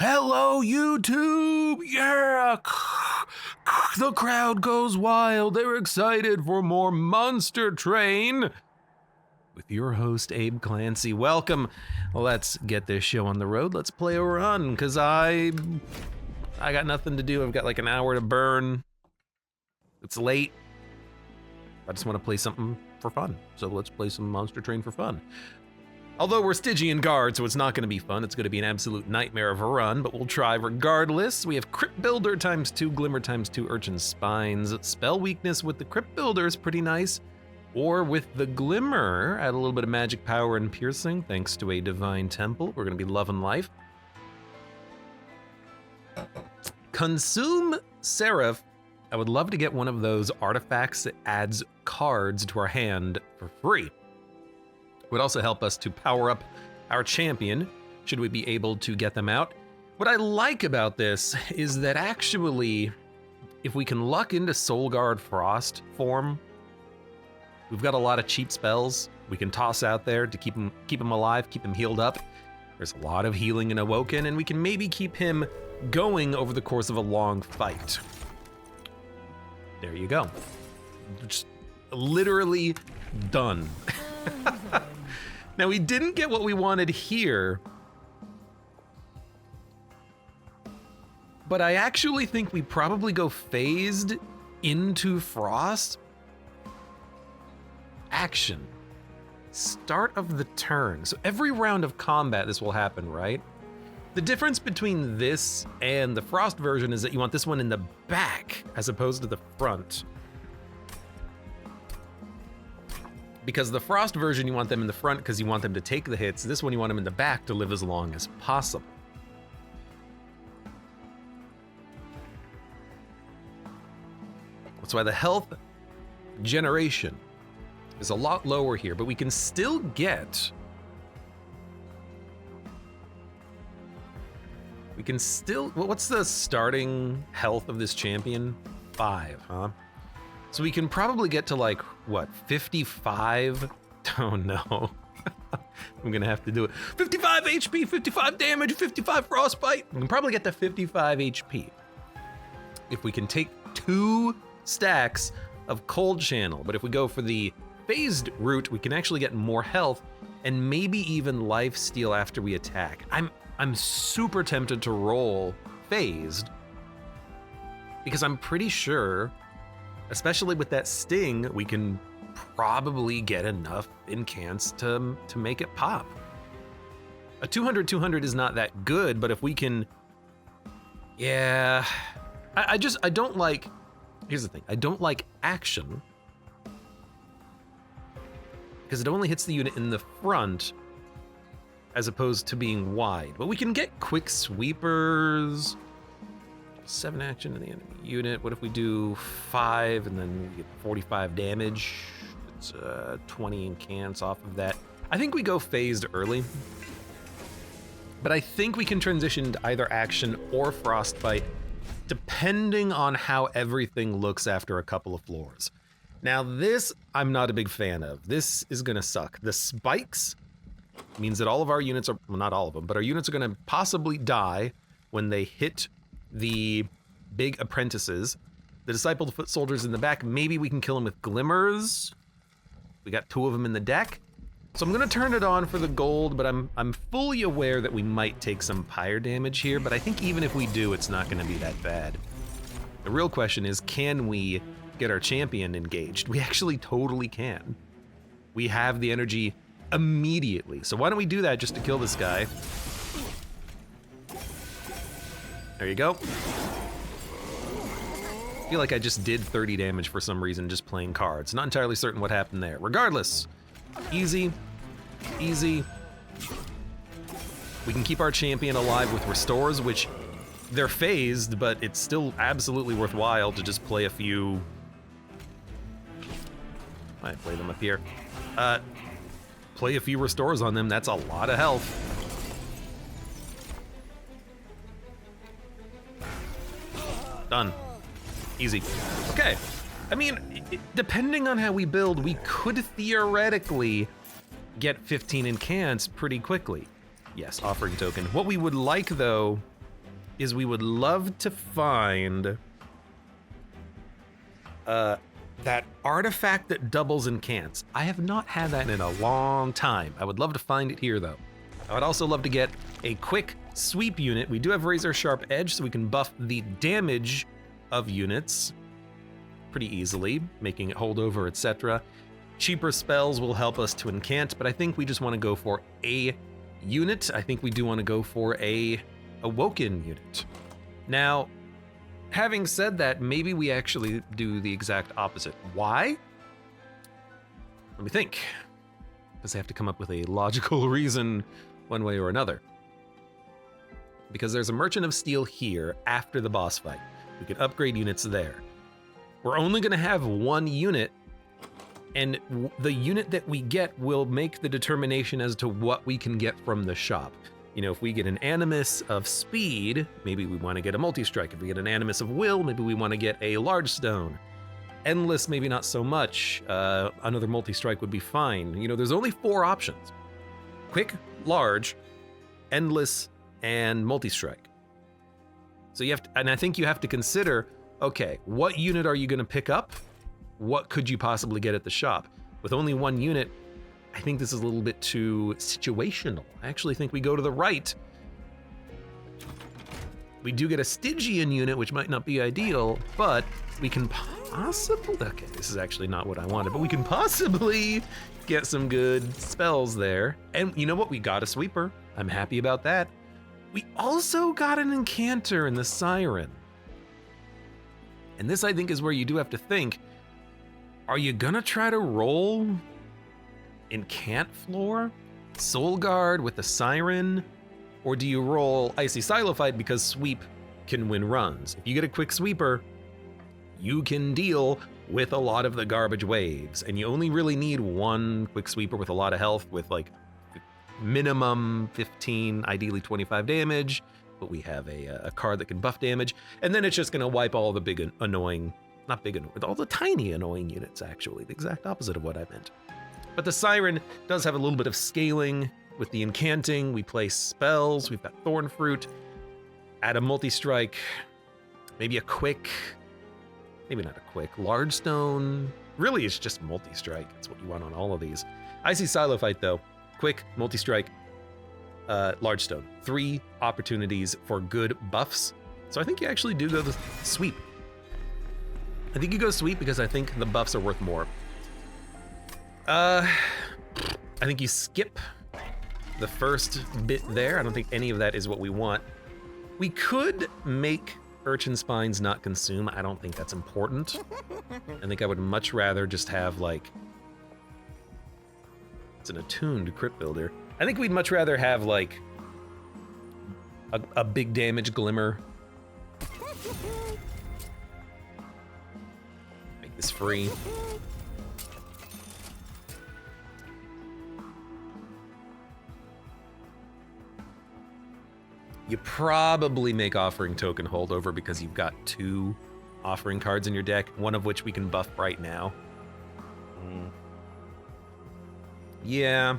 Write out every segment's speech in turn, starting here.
Hello, YouTube! Yeah! The crowd goes wild. They're excited for more Monster Train. With your host, Abe Clancy. Welcome. Let's get this show on the road. Let's play a run, because I got nothing to do. I've got like an hour to burn. It's late. I just want to play something for fun. So let's play some Monster Train for fun. Although we're Stygian guard, so it's not going to be fun. It's going to be an absolute nightmare of a run, but we'll try regardless. We have Crypt Builder ×2, Glimmer ×2, Urchin Spines. Spell weakness with the Crypt Builder is pretty nice. Or with the Glimmer, add a little bit of magic power and piercing, thanks to a Divine Temple. We're going to be loving life. Consume Seraph. I would love to get one of those artifacts that adds cards to our hand for free. Would also help us to power up our champion, should we be able to get them out. What I like about this is that actually, if we can luck into Soul Guard Frost form, we've got a lot of cheap spells we can toss out there to keep him alive, keep him healed up. There's a lot of healing in Awoken, and we can maybe keep him going over the course of a long fight. There you go. Just literally done. Now, we didn't get what we wanted here, but I actually think we probably go phased into Frost. Action. Start of the turn. So every round of combat, this will happen, right? The difference between this and the Frost version is that you want this one in the back as opposed to the front. Because the Frost version, you want them in the front because you want them to take the hits. This one, you want them in the back to live as long as possible. That's why the health generation is a lot lower here, but we can still get... what's the starting health of this champion? 5, huh? So we can probably get to like, what, 55? Oh no. I'm gonna have to do it. 55 HP, 55 damage, 55 frostbite. We can probably get to 55 HP. If we can take 2 stacks of cold channel, but if we go for the phased route, we can actually get more health and maybe even life steal after we attack. I'm super tempted to roll phased because I'm pretty sure, especially with that sting, we can probably get enough incants to make it pop. A 200-200 is not that good, but if we can, yeah, I don't like, here's the thing, I don't like action because it only hits the unit in the front as opposed to being wide. But we can get quick sweepers, 7 action in the enemy unit. What if we do 5 and then we get 45 damage? It's 20 incants off of that. I think we go phased early, but I think we can transition to either action or frostbite depending on how everything looks after a couple of floors. Now this, I'm not a big fan of. This is gonna suck. The spikes means that all of our units are, well, not all of them, but our units are gonna possibly die when they hit the big apprentices. The discipled foot soldiers in the back, maybe we can kill them with glimmers. We got 2 of them in the deck. So I'm gonna turn it on for the gold, but I'm fully aware that we might take some pyre damage here, but I think even if we do, it's not gonna be that bad. The real question is, can we get our champion engaged? We actually totally can. We have the energy immediately. So why don't we do that just to kill this guy? There you go. I feel like I just did 30 damage for some reason just playing cards. Not entirely certain what happened there. Regardless, easy, easy. We can keep our champion alive with restores, which they're phased, but it's still absolutely worthwhile to just play a few. I play them up here. Play a few restores on them. That's a lot of health. Done. Easy. Okay. I mean, depending on how we build, we could theoretically get 15 incants pretty quickly. Yes, offering token. What we would like, though, is we would love to find that artifact that doubles and cants. I have not had that in a long time. I would love to find it here, though. I would also love to get a quick sweep unit. We do have razor sharp edge, so we can buff the damage of units pretty easily, making it hold over, etc. Cheaper spells will help us to incant, but I think we just want to go for a unit. I think we do want to go for a awoken unit. Now, having said that, maybe we actually do the exact opposite. Why? Let me think. Because I have to come up with a logical reason one way or another. Because there's a Merchant of Steel here after the boss fight. We can upgrade units there. We're only going to have one unit, and the unit that we get will make the determination as to what we can get from the shop. You know, if we get an Animus of Speed, maybe we want to get a Multi-Strike. If we get an Animus of Will, maybe we want to get a Large Stone. Endless, maybe not so much. Another Multi-Strike would be fine. You know, there's only 4 options. Quick, Large, Endless, and Multi-Strike. So you have to, and I think you have to consider, okay, what unit are you going to pick up? What could you possibly get at the shop? With only one unit, I think this is a little bit too situational. I actually think we go to the right. We do get a Stygian unit, which might not be ideal, but we can possibly, okay, this is actually not what I wanted, but we can possibly get some good spells there. And you know what? We got a sweeper. I'm happy about that. We also got an incanter in the Siren. And this, I think, is where you do have to think, are you gonna try to roll Incant Floor, Soul Guard with the Siren, or do you roll Icy Silophyte because Sweep can win runs? If you get a quick sweeper, you can deal with a lot of the garbage waves, and you only really need one quick sweeper with a lot of health with like minimum 15, ideally 25 damage, but we have a card that can buff damage, and then it's just gonna wipe all the big annoying, not big annoying, all the tiny annoying units actually, the exact opposite of what I meant. But the Siren does have a little bit of scaling with the incanting. We play spells, we've got Thorn Fruit, add a Multi-Strike, maybe a quick, maybe not a quick, Large Stone. Really, it's just Multi-Strike. That's what you want on all of these. Icy Silophyte though, quick, Multi-Strike, Large Stone. 3 opportunities for good buffs. So I think you actually do go the sweep. I think you go sweep because I think the buffs are worth more. I think you skip the first bit there. I don't think any of that is what we want. We could make Urchin Spines not consume. I don't think that's important. I think I would much rather just have like, it's an attuned crit builder. I think we'd much rather have like a big damage Glimmer. Make this free. You probably make Offering Token holdover because you've got 2 offering cards in your deck, one of which we can buff right now. Yeah.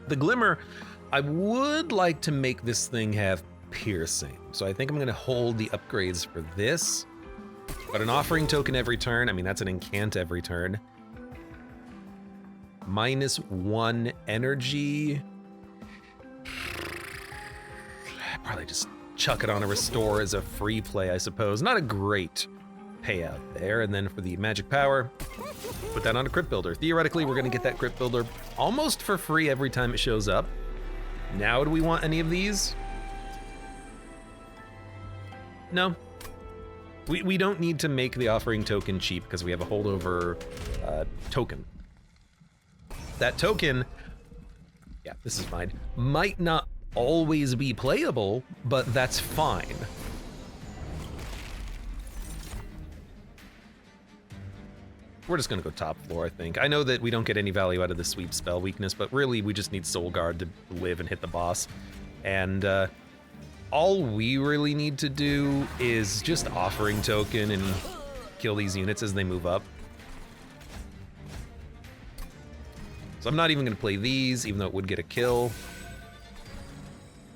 The Glimmer, I would like to make this thing have piercing. So I think I'm gonna hold the upgrades for this. But an Offering Token every turn, I mean, that's an incant every turn. -1 energy. Probably just chuck it on a Restore as a free play, I suppose. Not a great payout there. And then for the magic power, put that on a crit builder. Theoretically, we're gonna get that crit builder almost for free every time it shows up. Now, do we want any of these? No. We don't need to make the Offering Token cheap because we have a holdover token. That token, yeah, this is fine, might not always be playable, but that's fine. We're just gonna go top floor, I think. I know that we don't get any value out of the sweep spell weakness, but really we just need Soul Guard to live and hit the boss. And all we really need to do is just Offering Token and kill these units as they move up. So I'm not even gonna play these, even though it would get a kill.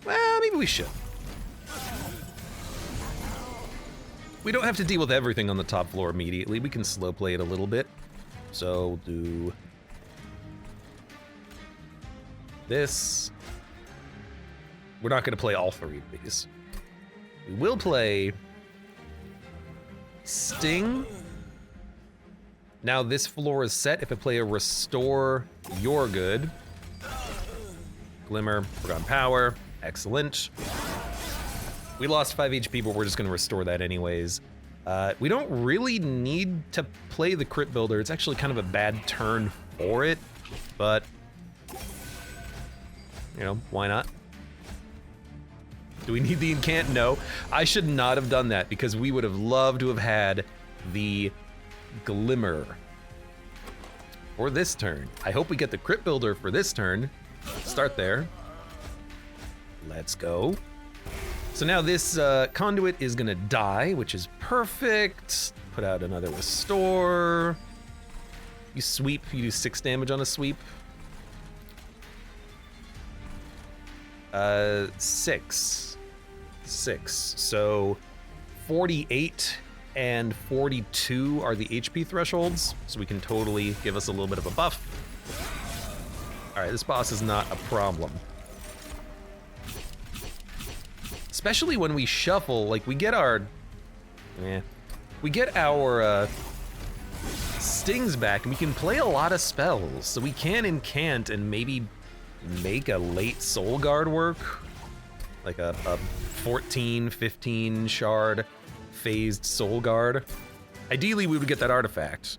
Well, maybe we should. We don't have to deal with everything on the top floor immediately. We can slow play it a little bit. So we'll do this. We're not going to play all three of these. We will play Sting. Now this floor is set. If I play a Restore, you're good. Glimmer, Forgotten Power, excellent. We lost 5 HP, but we're just gonna restore that anyways. We don't really need to play the Crit Builder. It's actually kind of a bad turn for it, but you know, why not? Do we need the incant? No. I should not have done that because we would have loved to have had the Glimmer for this turn. I hope we get the Crit Builder for this turn. Start there. Let's go. So now this conduit is gonna die, which is perfect. Put out another Restore. You sweep, you do 6 damage on a sweep. 6. So 48 and 42 are the HP thresholds, so we can totally give us a little bit of a buff. All right, this boss is not a problem. Especially when we shuffle, like we get our stings back, and we can play a lot of spells. So we can incant and maybe make a late Soul Guard work, like a 14, 15 shard phased Soul Guard. Ideally, we would get that artifact.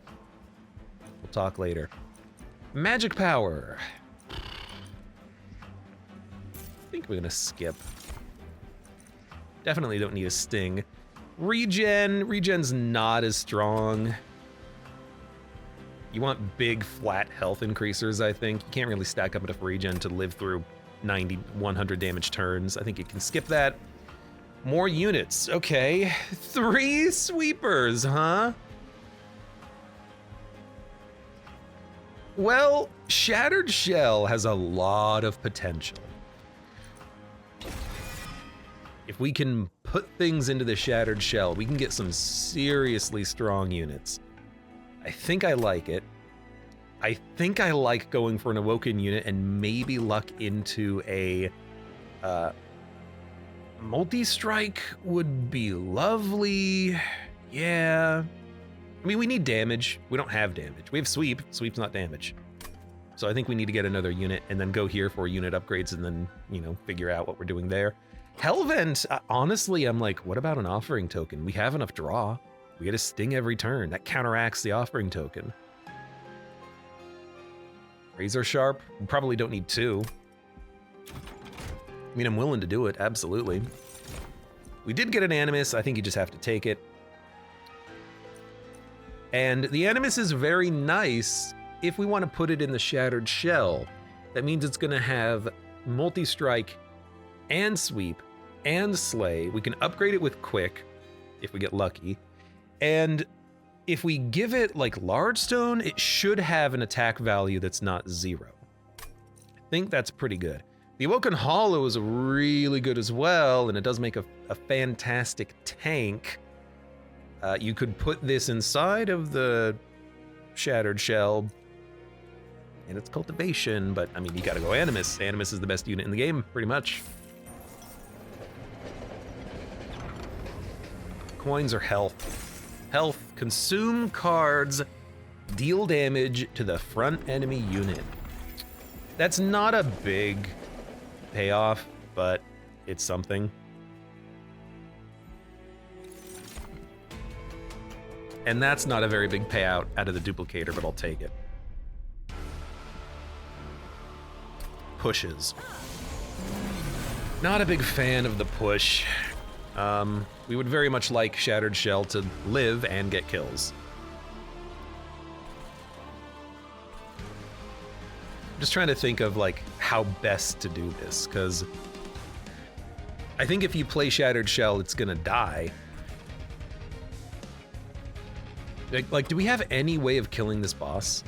We'll talk later. Magic power. I think we're gonna skip. Definitely don't need a sting. Regen's not as strong. You want big, flat health increasers, I think. You can't really stack up enough regen to live through 90, 100 damage turns. I think you can skip that. More units, okay. 3 sweepers, huh? Well, Shattered Shell has a lot of potential. If we can put things into the Shattered Shell, we can get some seriously strong units. I think I like it. I think I like going for an Awoken unit and maybe luck into a multi-strike would be lovely. Yeah. I mean, we need damage. We don't have damage. We have sweep. Sweep's not damage. So I think we need to get another unit and then go here for unit upgrades and then, you know, figure out what we're doing there. Hellvent, honestly, I'm like, what about an offering token? We have enough draw. We get a sting every turn. That counteracts the offering token. Razor Sharp, we probably don't need 2. I mean, I'm willing to do it, absolutely. We did get an Animus. I think you just have to take it. And the Animus is very nice if we want to put it in the Shattered Shell. That means it's gonna have multi-strike and sweep and slay. We can upgrade it with quick if we get lucky. And if we give it like Large Stone, it should have an attack value that's not 0. I think that's pretty good. The Awoken Hollow is really good as well, and it does make a fantastic tank. You could put this inside of the Shattered Shell, and it's Cultivation, but I mean, you gotta go Animus. Animus is the best unit in the game, pretty much. Coins or health? Health, consume cards, deal damage to the front enemy unit. That's not a big payoff, but it's something. And that's not a very big payout out of the duplicator, but I'll take it. Pushes. Not a big fan of the push. We would very much like Shattered Shell to live and get kills. I'm just trying to think of like how best to do this, because I think if you play Shattered Shell, it's gonna die. Like, do we have any way of killing this boss?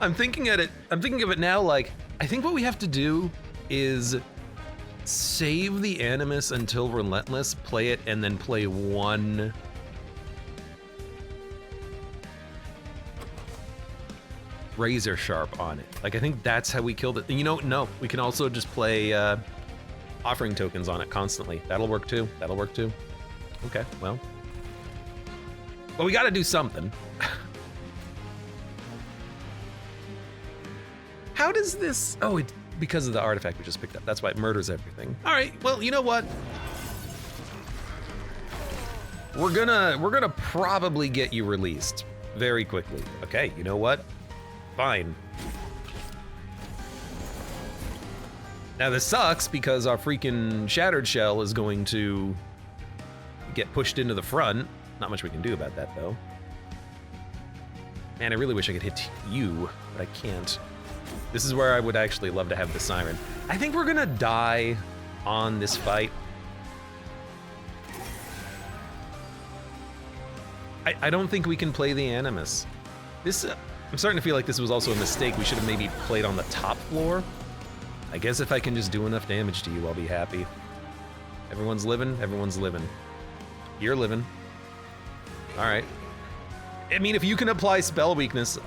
I'm thinking of it now, like, I think what we have to do is save the Animus until Relentless, play it, and then play one Razor Sharp on it. Like, I think that's how we killed it. You know, no, we can also just play offering tokens on it constantly. That'll work too. That'll work too. Okay, well. But we gotta do something. How does this, oh, it, because of the artifact we just picked up. That's why it murders everything. All right, well, you know what? We're gonna probably get you released very quickly. Okay, you know what? Fine. Now this sucks because our freaking Shattered Shell is going to get pushed into the front. Not much we can do about that though. Man, I really wish I could hit you, but I can't. This is where I would actually love to have the Siren. I think we're gonna die on this fight. I don't think we can play the Animus. This, I'm starting to feel like this was also a mistake. We should have maybe played on the top floor. I guess if I can just do enough damage to you, I'll be happy. Everyone's living, everyone's living. You're living. All right. I mean, if you can apply spell weakness,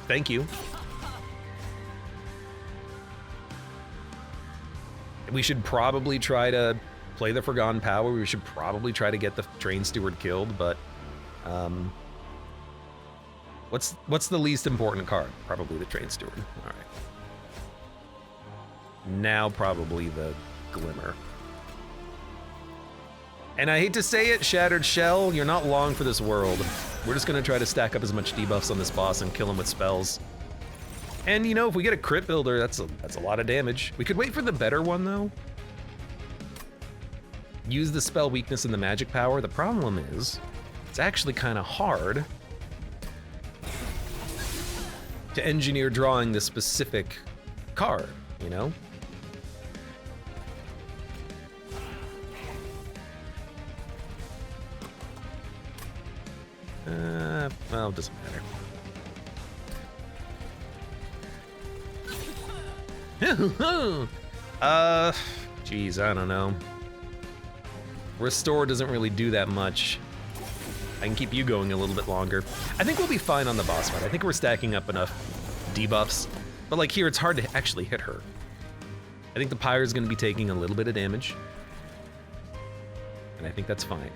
thank you. We should probably try to play the Forgotten Power. We should probably try to get the Train Steward killed, but what's the least important card? Probably the Train Steward. All right. Now probably the Glimmer. And I hate to say it, Shattered Shell, you're not long for this world. We're just gonna try to stack up as much debuffs on this boss and kill him with spells. And you know, if we get a crit builder, that's a lot of damage. We could wait for the better one though. Use the spell weakness and the magic power. The problem is, it's actually kind of hard to engineer drawing this specific card, you know? Well, it doesn't matter. Geez, I don't know. Restore doesn't really do that much. I can keep you going a little bit longer. I think we'll be fine on the boss fight. I think we're stacking up enough debuffs. But like here, it's hard to actually hit her. I think the Pyre is gonna be taking a little bit of damage. And I think that's fine.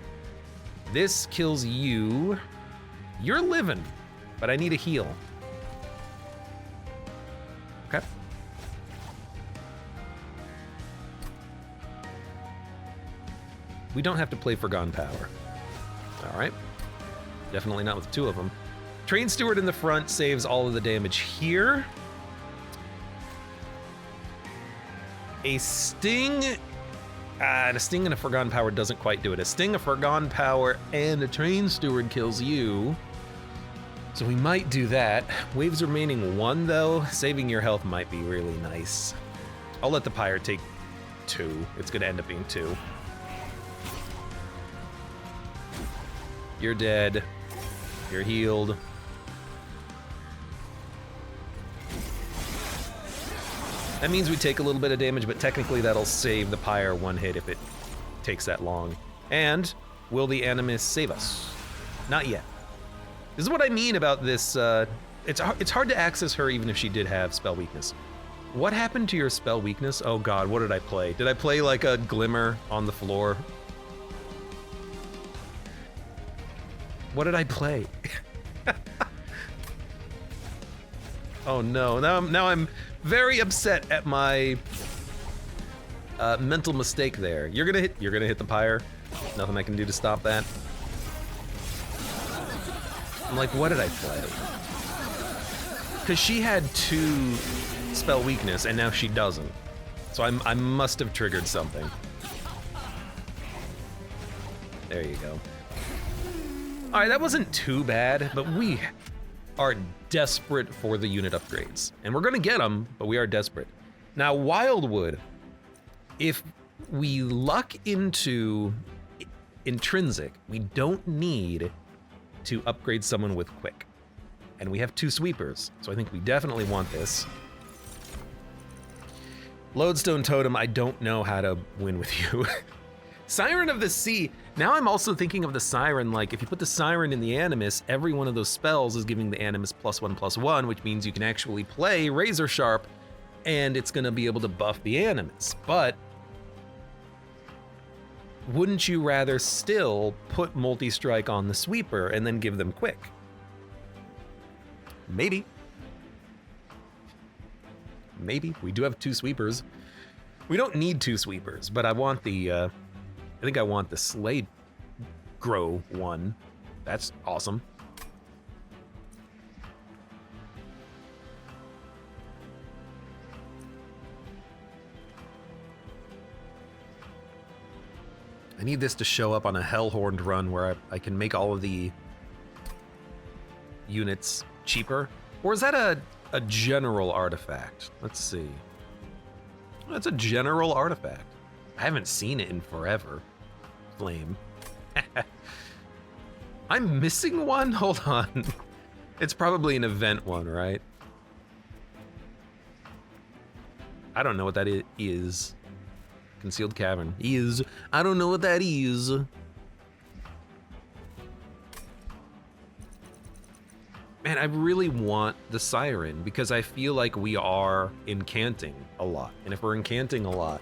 This kills you. You're living, but I need a heal. Okay. We don't have to play Forgotten Power. All right. Definitely not with two of them. Train Steward in the front saves all of the damage here. A Sting, a Sting and a Forgotten Power doesn't quite do it. A Sting, a Forgotten Power, and a Train Steward kills you. So we might do that. Waves remaining 1 though. Saving your health might be really nice. I'll let the Pyre take 2. It's gonna end up being 2. You're dead. You're healed. That means we take a little bit of damage, but technically that'll save the Pyre 1 hit if it takes that long. And will the Animus save us? Not yet. This is what I mean about this. It's hard to access her even if she did have spell weakness. What happened to your spell weakness? Oh God, what did I play? Did I play like a Glimmer on the floor? What did I play? Oh no, now I'm very upset at my mental mistake there. You're gonna hit the Pyre. Nothing I can do to stop that. I'm like, what did I play? Because she had 2 spell weakness and now she doesn't. So I must have triggered something. There you go. All right, that wasn't too bad, but we are desperate for the unit upgrades. And we're gonna get them, but we are desperate. Now, Wildwood, if we luck into Intrinsic, we don't need to upgrade someone with Quick. And we have 2 sweepers, so I think we definitely want this. Lodestone Totem, I don't know how to win with you. Siren of the Sea. Now I'm also thinking of the Siren, like if you put the Siren in the Animus, every one of those spells is giving the Animus +1/+1, which means you can actually play Razor Sharp and it's gonna be able to buff the Animus. But wouldn't you rather still put Multi-Strike on the Sweeper and then give them Quick? Maybe. Maybe. We do have 2 Sweepers. We don't need 2 Sweepers, but I want the, I think I want the Slade Grow one. That's awesome. I need this to show up on a Hellhorned run where I can make all of the units cheaper. Or is that a general artifact? Let's see. That's a general artifact. I haven't seen it in forever. Flame. I'm missing one? Hold on. It's probably an event one, right? I don't know what that is. Concealed Cavern. Is. I don't know what that is. Man, I really want the Siren because I feel like we are incanting a lot. And if we're incanting a lot,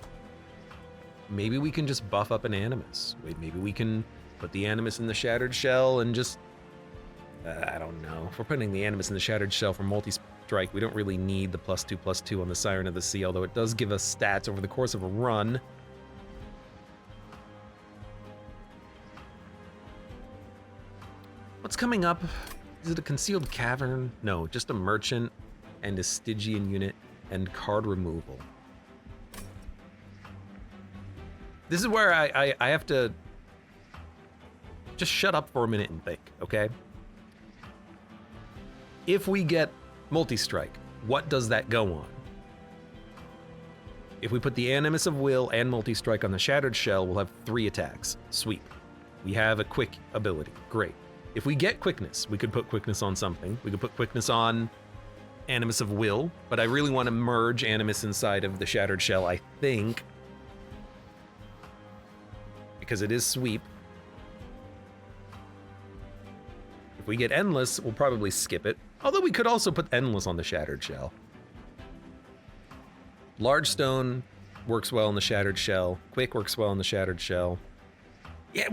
maybe we can just buff up an Animus. Maybe we can put the Animus in the Shattered Shell and just... I don't know. If we're putting the Animus in the Shattered Shell for multi-strike, we don't really need the +2/+2 on the Siren of the Sea, although it does give us stats over the course of a run. What's coming up? Is it a Concealed Cavern? No, just a Merchant and a Stygian unit and card removal. This is where I have to just shut up for a minute and think, okay? If we get multi-strike, what does that go on? If we put the Animus of Will and multi-strike on the Shattered Shell, we'll have 3 attacks. Sweep. We have a quick ability. Great. If we get quickness, we could put quickness on something. We could put quickness on Animus of Will, but I really want to merge Animus inside of the Shattered Shell, I think. Because it is sweep. If we get Endless, we'll probably skip it. Although we could also put Endless on the Shattered Shell. Large Stone works well in the Shattered Shell. Quick works well in the Shattered Shell. Yeah,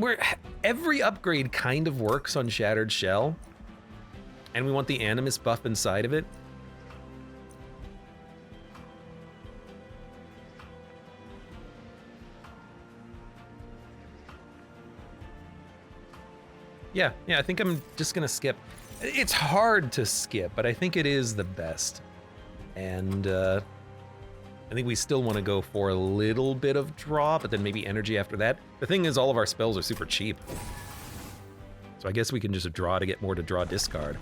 every upgrade kind of works on Shattered Shell. And we want the Animus buff inside of it. Yeah, I think I'm just gonna skip. It's hard to skip, but I think it is the best. And I think we still want to go for a little bit of draw, but then maybe energy after that. The thing is, all of our spells are super cheap. So I guess we can just draw to get more to draw discard.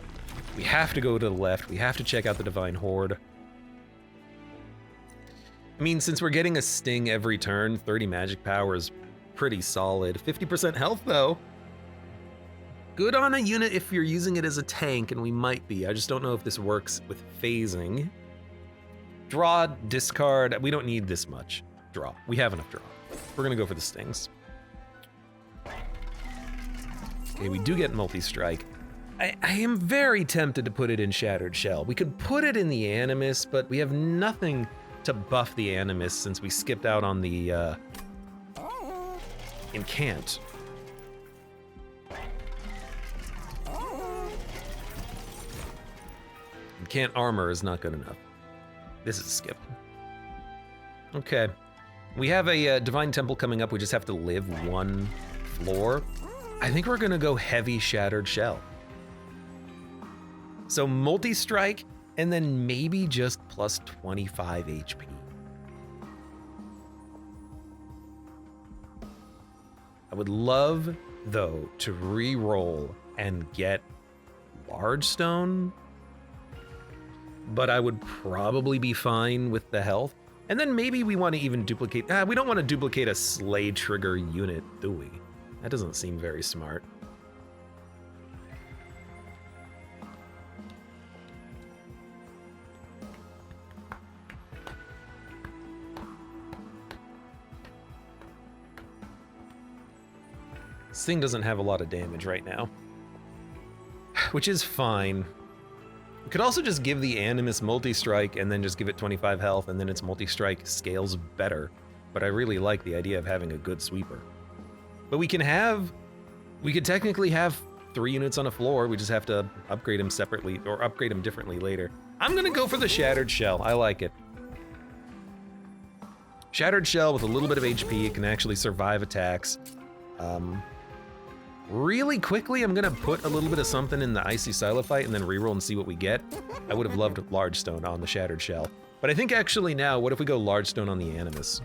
We have to go to the left. We have to check out the Divine Horde. I mean, since we're getting a sting every turn, 30 magic power is pretty solid. 50% health, though. Good on a unit if you're using it as a tank, and we might be. I just don't know if this works with phasing. Draw, discard. We don't need this much draw. We have enough draw. We're gonna go for the stings. Okay, we do get multi-strike. I am very tempted to put it in Shattered Shell. We could put it in the Animus, but we have nothing to buff the Animus since we skipped out on the Incant. Incant armor is not good enough. This is a skip. Okay. We have a Divine Temple coming up. We just have to live 1 floor. I think we're gonna go heavy Shattered Shell. So multi-strike, and then maybe just plus 25 HP. I would love, though, to re-roll and get Large Stone, but I would probably be fine with the health. And then maybe we want to even duplicate... we don't want to duplicate a Slay Trigger unit, do we? That doesn't seem very smart. This thing doesn't have a lot of damage right now, which is fine. We could also just give the Animus multi-strike and then just give it 25 health, and then its multi-strike scales better. But I really like the idea of having a good sweeper. But we could technically have 3 units on a floor. We just have to upgrade them separately, or upgrade them differently later. I'm gonna go for the Shattered Shell. I like it. Shattered Shell with a little bit of HP. It can actually survive attacks. Really quickly, I'm gonna put a little bit of something in the Icy Silophyte and then reroll and see what we get. I would have loved Large Stone on the Shattered Shell. But I think actually now, what if we go Large Stone on the Animus?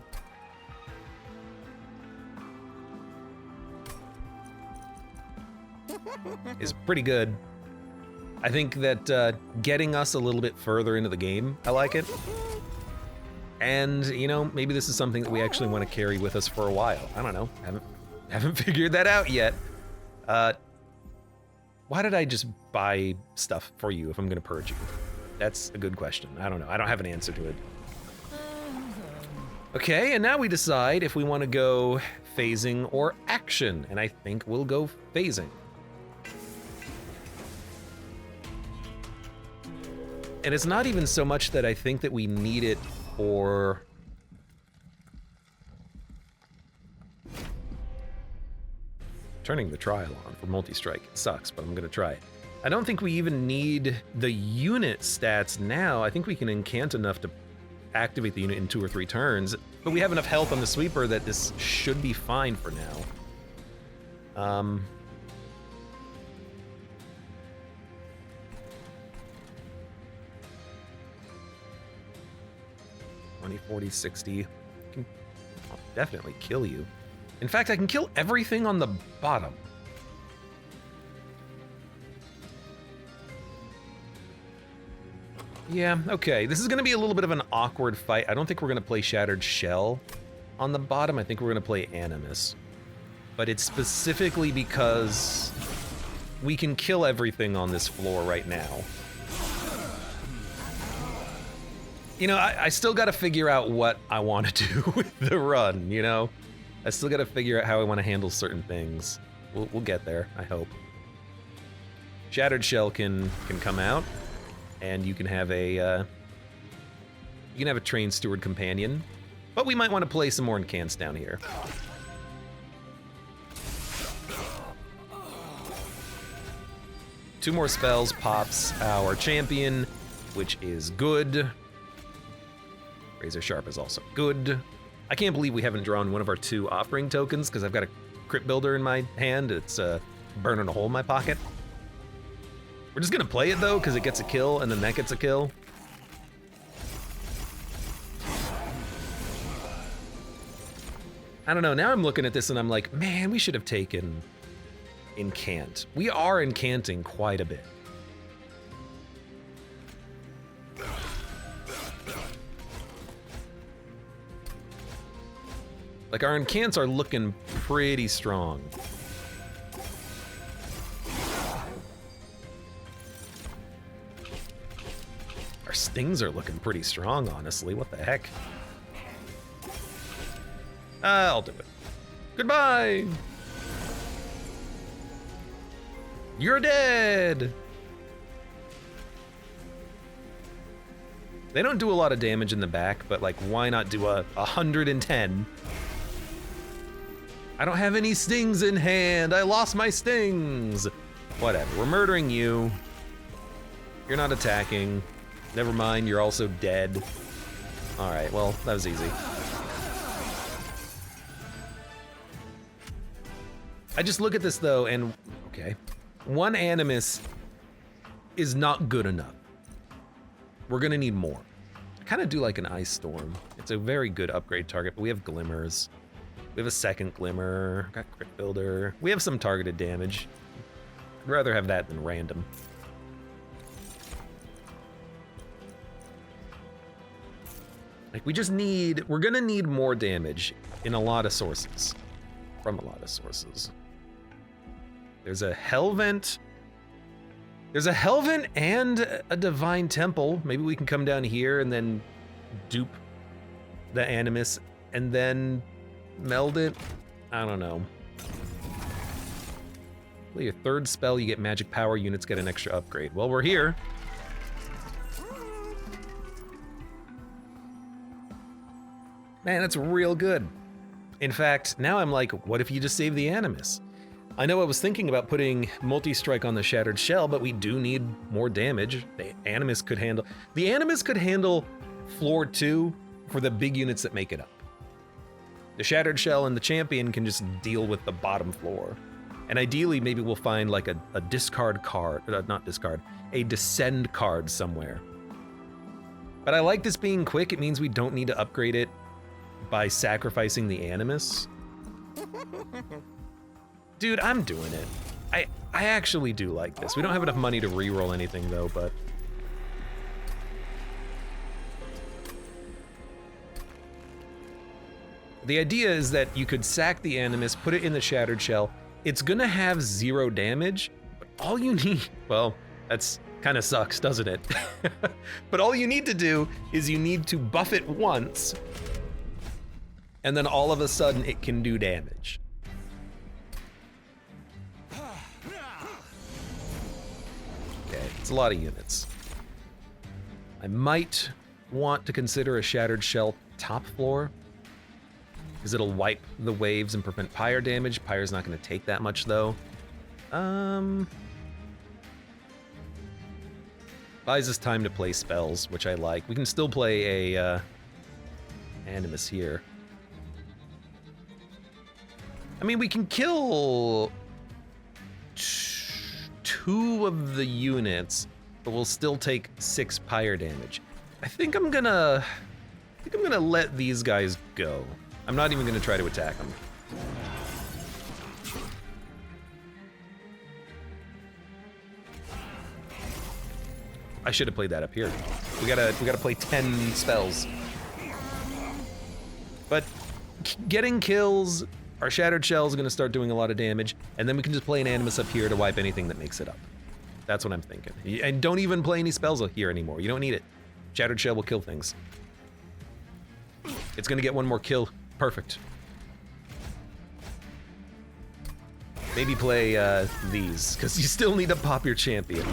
Is pretty good. I think that getting us a little bit further into the game, I like it. And, you know, maybe this is something that we actually want to carry with us for a while. I don't know. Haven't figured that out yet. Why did I just buy stuff for you if I'm gonna purge you? That's a good question. I don't know. I don't have an answer to it. Okay, and now we decide if we want to go phasing or action, and I think we'll go phasing. And it's not even so much that I think that we need it for... Turning the trial on for multi-strike sucks, but I'm gonna try it. I don't think we even need the unit stats now. I think we can incant enough to activate the unit in 2 or 3 turns, but we have enough health on the sweeper that this should be fine for now. 20, 40, 60. I'll definitely kill you. In fact, I can kill everything on the bottom. Yeah, okay. This is going to be a little bit of an awkward fight. I don't think we're going to play Shattered Shell on the bottom. I think we're going to play Animus. But it's specifically because we can kill everything on this floor right now. You know, I still got to figure out what I want to do with the run, you know? I still got to figure out how I want to handle certain things. We'll get there, I hope. Shattered Shell can come out, and you can have a Train Steward companion, but we might want to play some more incants down here. Two more spells pops our champion, which is good. Razor Sharp is also good. I can't believe we haven't drawn one of our 2 offering tokens because I've got a Crypt Builder in my hand. It's burning a hole in my pocket. We're just gonna play it though because it gets a kill and then that gets a kill. I don't know, now I'm looking at this and I'm like, man, we should have taken incant. We are incanting quite a bit. Like, our incants are looking pretty strong. Our stings are looking pretty strong, honestly. What the heck? I'll do it. Goodbye! You're dead! They don't do a lot of damage in the back, but like, why not do a 110? I don't have any stings in hand. I lost my stings. Whatever, we're murdering you. You're not attacking. Never mind, you're also dead. All right, well, that was easy. I just look at this though, and okay. 1 Animus is not good enough. We're gonna need more. I kind of do like an Ice Storm. It's a very good upgrade target, but we have Glimmers. We have a second Glimmer, got Crypt Builder. We have some targeted damage. I'd rather have that than random. Like, we're gonna need more damage in a lot of sources. From a lot of sources. There's a Hellvent. There's a Hellvent and a Divine Temple. Maybe we can come down here and then dupe the Animus and then meld it. I don't know. Play your third spell, you get magic power, units get an extra upgrade. Well, we're here. Man, that's real good. In fact, now I'm like, what if you just save the Animus? I know I was thinking about putting multi-strike on the Shattered Shell, but we do need more damage. The Animus could handle floor 2 for the big units that make it up. The Shattered Shell and the Champion can just deal with the bottom floor. And ideally, maybe we'll find like a discard card, not discard, a descend card somewhere. But I like this being quick. It means we don't need to upgrade it by sacrificing the Animus. Dude, I'm doing it. I actually do like this. We don't have enough money to reroll anything though, but... The idea is that you could sack the Animus, put it in the Shattered Shell. It's gonna have 0 damage, but all you need, well, that's kind of sucks, doesn't it? But all you need to do is you need to buff it once, and then all of a sudden it can do damage. Okay, it's a lot of units. I might want to consider a Shattered Shell top floor, because it'll wipe the waves and prevent pyre damage. Pyre's not going to take that much, though. Buys us time to play spells, which I like. We can still play a Animus here. I mean, we can kill 2 of the units, but we'll still take 6 pyre damage. I think I'm gonna let these guys go. I'm not even gonna try to attack them. I should have played that up here. We gotta play 10 spells. But getting kills, our Shattered Shell is gonna start doing a lot of damage, and then we can just play an Animus up here to wipe anything that makes it up. That's what I'm thinking. And don't even play any spells up here anymore. You don't need it. Shattered Shell will kill things. It's gonna get 1 more kill. Perfect. Maybe play these, because you still need to pop your Champion.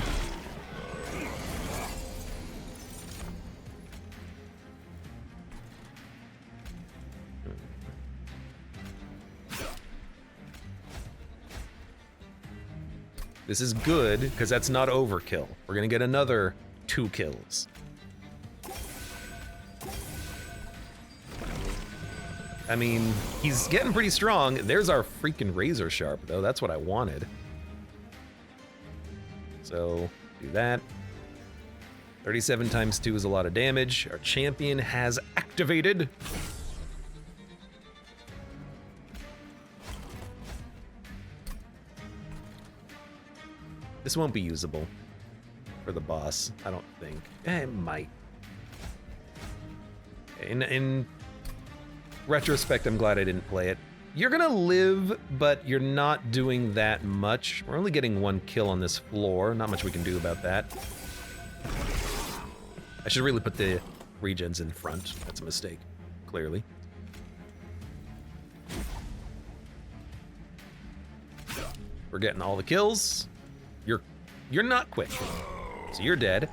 This is good, because that's not overkill. We're gonna get another 2 kills. I mean, he's getting pretty strong. There's our freaking Razor Sharp, though. That's what I wanted. So, do that. 37 times 2 is a lot of damage. Our Champion has activated. This won't be usable for the boss, I don't think. It might. In retrospect, I'm glad I didn't play it. You're gonna live, but you're not doing that much. We're only getting 1 kill on this floor. Not much we can do about that. I should really put the regens in front. That's a mistake, clearly. We're getting all the kills. You're not quick, so you're dead.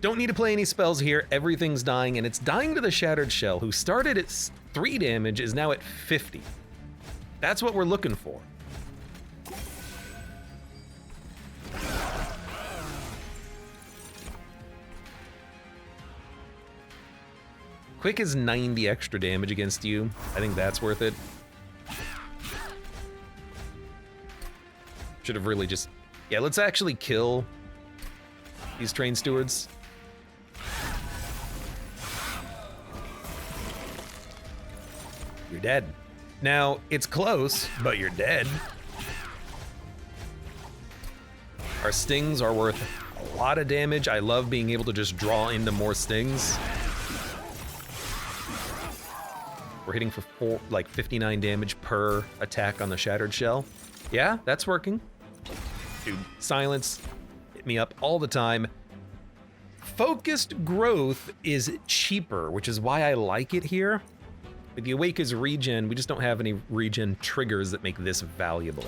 Don't need to play any spells here. Everything's dying, and it's dying to the Shattered Shell, who started at 3 damage, is now at 50. That's what we're looking for. Quick is 90 extra damage against you. I think that's worth it. Should have really just... Yeah, let's actually kill these train stewards. You're dead. Now, it's close, but you're dead. Our stings are worth a lot of damage. I love being able to just draw into more stings. We're hitting for 59 damage per attack on the Shattered Shell. Yeah, that's working. Dude, silence hit me up all the time. Focused growth is cheaper, which is why I like it here. With the Awake as regen, we just don't have any regen triggers that make this valuable.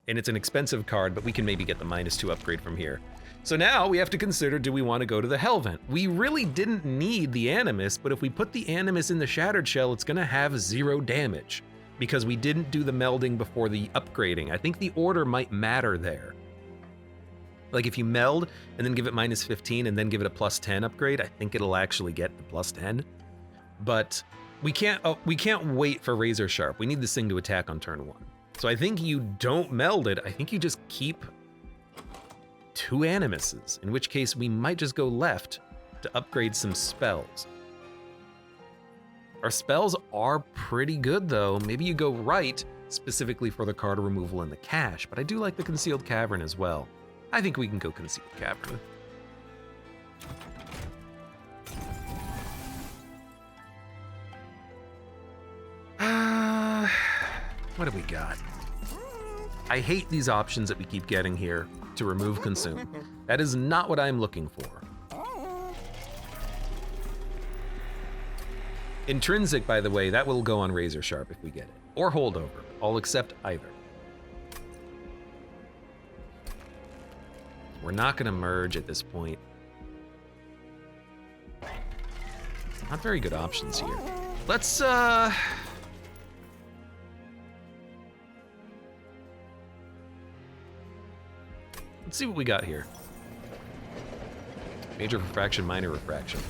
And it's an expensive card, but we can maybe get the -2 upgrade from here. So now we have to consider, do we want to go to the Hellvent? We really didn't need the Animus, but if we put the Animus in the Shattered Shell, it's gonna have 0 damage because we didn't do the melding before the upgrading. I think the order might matter there. Like if you meld and then give it -15 and then give it a +10 upgrade, I think it'll actually get the +10. But we can't wait for Razor Sharp. We need this thing to attack on turn 1. So I think you don't meld it. I think you just keep 2 Animuses, in which case we might just go left to upgrade some spells. Our spells are pretty good though. Maybe you go right specifically for the card removal and the cache, but I do like the Concealed Cavern as well. I think we can go Concealed Cavern. What do we got? I hate these options that we keep getting here to remove Consume. That is not what I'm looking for. Intrinsic, by the way, that will go on Razor Sharp if we get it. Or Holdover. I'll accept either. We're not gonna merge at this point. Not very good options here. Let's see what we got here. Major Refraction, Minor Refraction.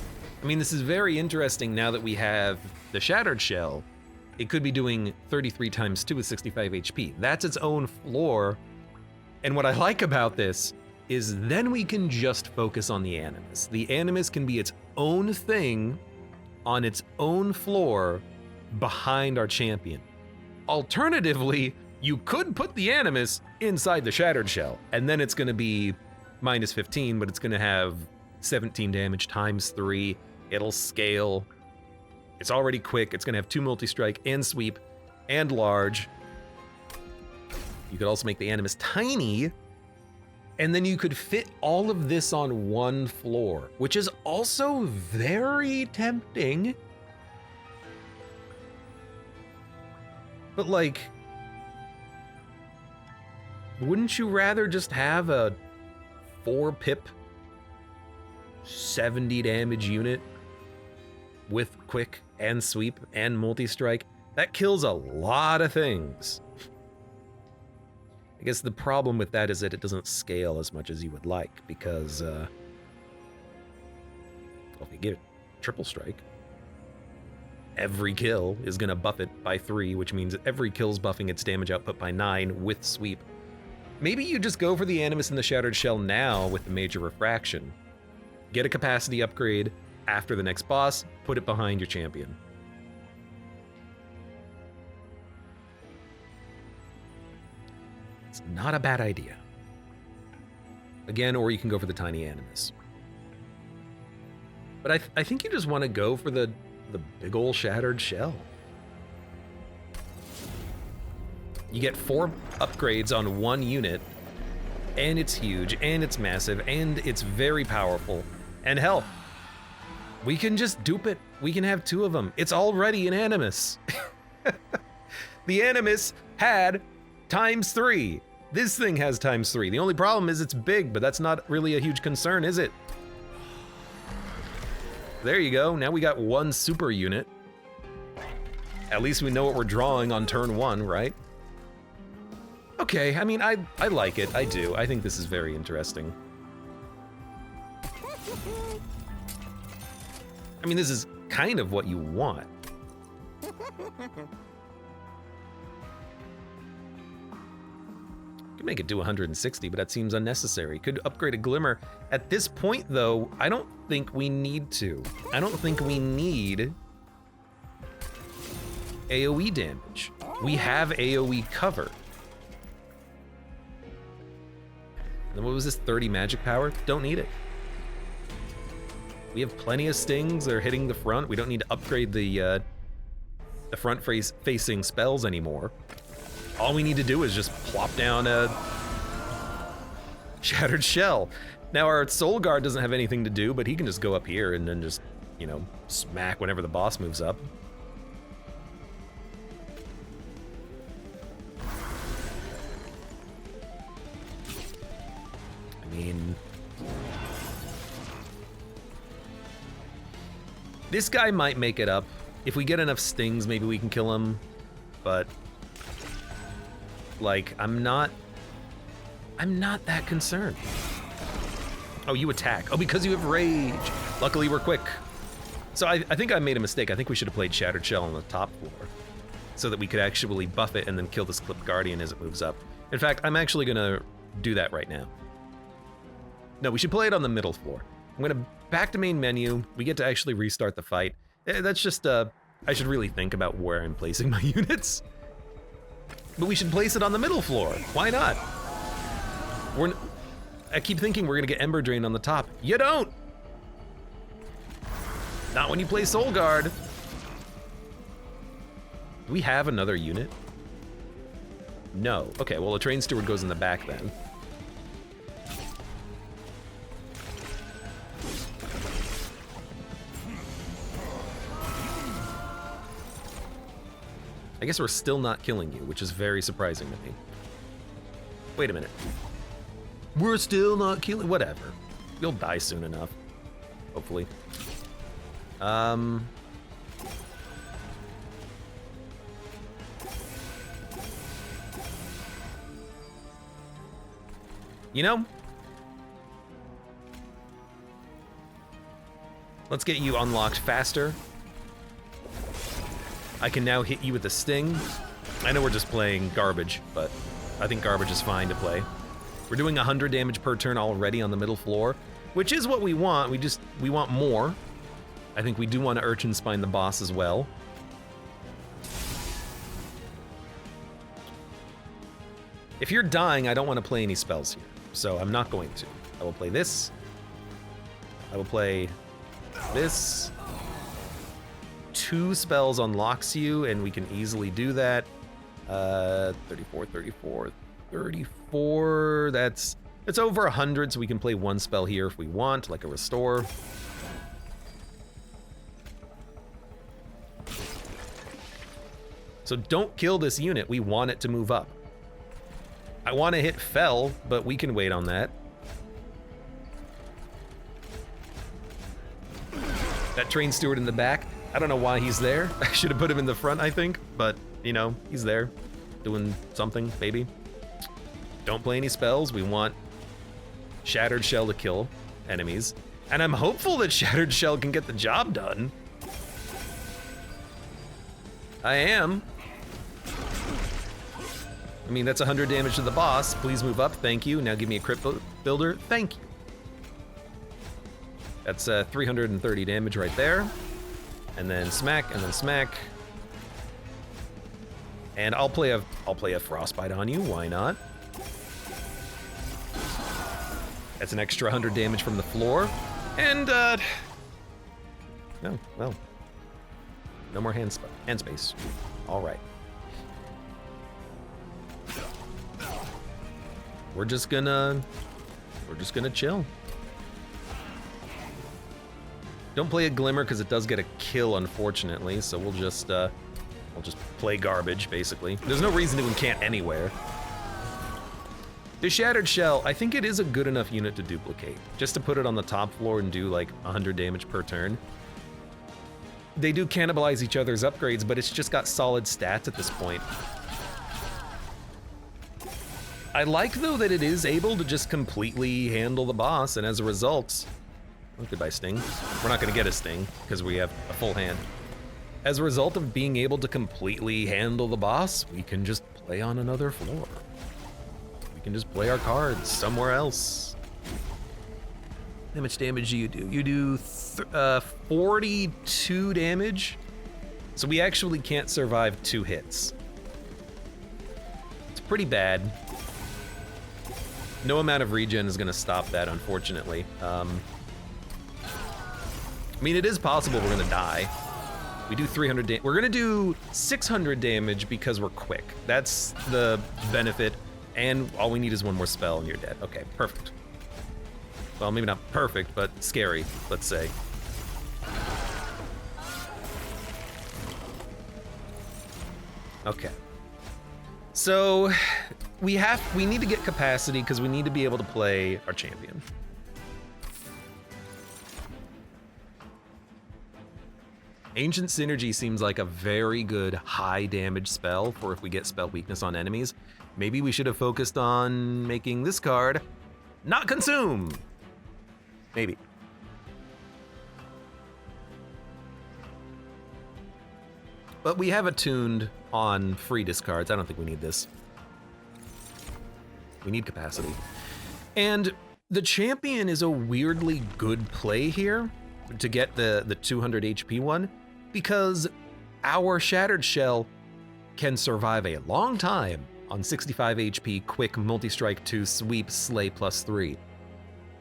I mean, this is very interesting now that we have the Shattered Shell. It could be doing 33 times 2 with 65 HP. That's its own floor. And what I like about this is then we can just focus on the Animus. The Animus can be its own thing on its own floor behind our champion. Alternatively, you could put the Animus inside the Shattered Shell, and then it's gonna be -15, but it's gonna have 17 damage times 3. It'll scale. It's already quick. It's gonna have 2 multi-strike and sweep and large. You could also make the Animus tiny, and then you could fit all of this on one floor, which is also very tempting. But like, wouldn't you rather just have a 4-pip 70 damage unit with quick and sweep and multi-strike? That kills a lot of things. I guess the problem with that is that it doesn't scale as much as you would like because, well, if you give it triple strike, every kill is gonna buff it by 3, which means every kill's buffing its damage output by 9 with sweep. Maybe you just go for the Animus in the Shattered Shell now with the Major Refraction. Get a capacity upgrade after the next boss, put it behind your champion. It's not a bad idea. Again, or you can go for the tiny Animus. But I think you just want to go for the big ol' Shattered Shell. You get 4 upgrades on 1 unit, and it's huge, and it's massive, and it's very powerful. And hell, we can just dupe it. We can have 2 of them. It's already an Animus. The Animus had ×3. This thing has ×3. The only problem is it's big, but that's not really a huge concern, is it? There you go. Now we got 1 super unit. At least we know what we're drawing on turn 1, right? Okay, I mean, I like it. I do. I think this is very interesting. I mean, this is kind of what you want. Could make it do 160, but that seems unnecessary. Could upgrade a Glimmer. At this point, though, I don't think we need to. I don't think we need AoE damage. We have AoE cover. And what was this, 30 magic power? Don't need it. We have plenty of stings that are hitting the front. We don't need to upgrade the front facing spells anymore. All we need to do is just plop down a Shattered Shell. Now our Soul Guard doesn't have anything to do, but he can just go up here and then just, you know, smack whenever the boss moves up. This guy might make it up. If we get enough stings, maybe we can kill him. But, like, I'm not that concerned. Oh, you attack. Oh, because you have rage. Luckily, we're quick. So I think I made a mistake. I think we should have played Shattered Shell on the top floor so that we could actually buff it and then kill this Clipped Guardian as it moves up. In fact, I'm actually gonna do that right now. No, we should play it on the middle floor. I'm gonna back to main menu. We get to actually restart the fight. That's just, I should really think about where I'm placing my units. But we should place it on the middle floor. Why not? I keep thinking we're gonna get Ember Drain on the top. You don't! Not when you play Soul Guard. Do we have another unit? No. Okay, well, the Train Steward goes in the back then. I guess we're still not killing you, which is very surprising to me. Wait a minute. We're still not killing... Whatever. You'll die soon enough. Hopefully. You know? Let's get you unlocked faster. I can now hit you with a sting. I know we're just playing garbage, but I think garbage is fine to play. We're doing 100 damage per turn already on the middle floor, which is what we want. We want more. I think we do want to Urchin Spine the boss as well. If you're dying, I don't want to play any spells here, so I'm not going to. I will play this. I will play this. 2 spells unlocks you, and we can easily do that. 34, 34, 34. That's over 100, so we can play 1 spell here if we want, like a Restore. So don't kill this unit. We want it to move up. I want to hit Fell, but we can wait on that. That Train Steward in the back. I don't know why he's there. I should have put him in the front, I think. But, you know, he's there. Doing something, maybe. Don't play any spells. We want Shattered Shell to kill enemies. And I'm hopeful that Shattered Shell can get the job done. I am. I mean, that's 100 damage to the boss. Please move up. Thank you. Now give me a Crypt Builder. Thank you. That's 330 damage right there. And then smack, and then smack. And I'll play a Frostbite on you. Why not? That's an extra 100 damage from the floor. And no, well, no more hand space. All right. We're just gonna chill. Don't play a Glimmer because it does get a kill, unfortunately. So we'll just play garbage, basically. There's no reason to encant anywhere. The Shattered Shell, I think it is a good enough unit to duplicate. Just to put it on the top floor and do like 100 damage per turn. They do cannibalize each other's upgrades, but it's just got solid stats at this point. I like, though, that it is able to just completely handle the boss, and as a result... Oh, goodbye, Sting. We're not going to get a Sting, because we have a full hand. As a result of being able to completely handle the boss, we can just play on another floor. We can just play our cards somewhere else. How much damage do you do? You do 42 damage? So we actually can't survive 2 hits. It's pretty bad. No amount of regen is going to stop that, unfortunately. I mean, it is possible we're going to die. We do 300 damage. We're going to do 600 damage because we're quick. That's the benefit. And all we need is 1 more spell and you're dead. Okay, perfect. Well, maybe not perfect, but scary, let's say. Okay. So... We need to get capacity because we need to be able to play our champion. Ancient Synergy seems like a very good high damage spell for if we get spell weakness on enemies. Maybe we should have focused on making this card not consume. Maybe. But we have attuned on free discards. I don't think we need this. We need capacity. And the champion is a weirdly good play here to get the 200 HP one, because our Shattered Shell can survive a long time on 65 HP quick multi-strike 2 sweep slay +3.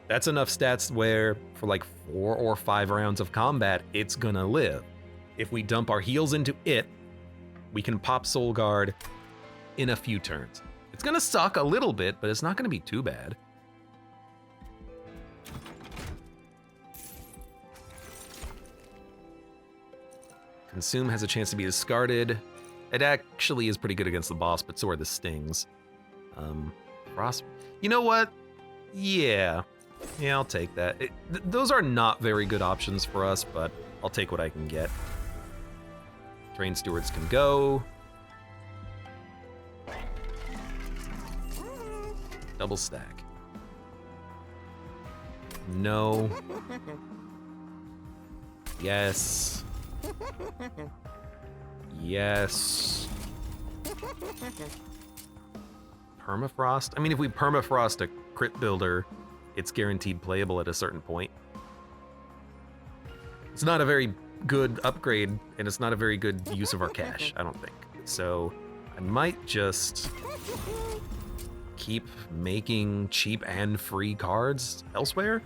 That's enough stats where for like 4 or 5 rounds of combat, it's gonna live. If we dump our heals into it, we can pop Soul Guard in a few turns. It's gonna suck a little bit, but it's not gonna be too bad. Consume has a chance to be discarded. It actually is pretty good against the boss, but so are the stings. Frost. You know what? Yeah, I'll take that. Those are not very good options for us, but I'll take what I can get. Train Stewards can go. Double stack. No. Yes. Yes. Permafrost? I mean, if we permafrost a crit builder, it's guaranteed playable at a certain point. It's not a very good upgrade, and it's not a very good use of our cash, I don't think. So I might just keep making cheap and free cards elsewhere.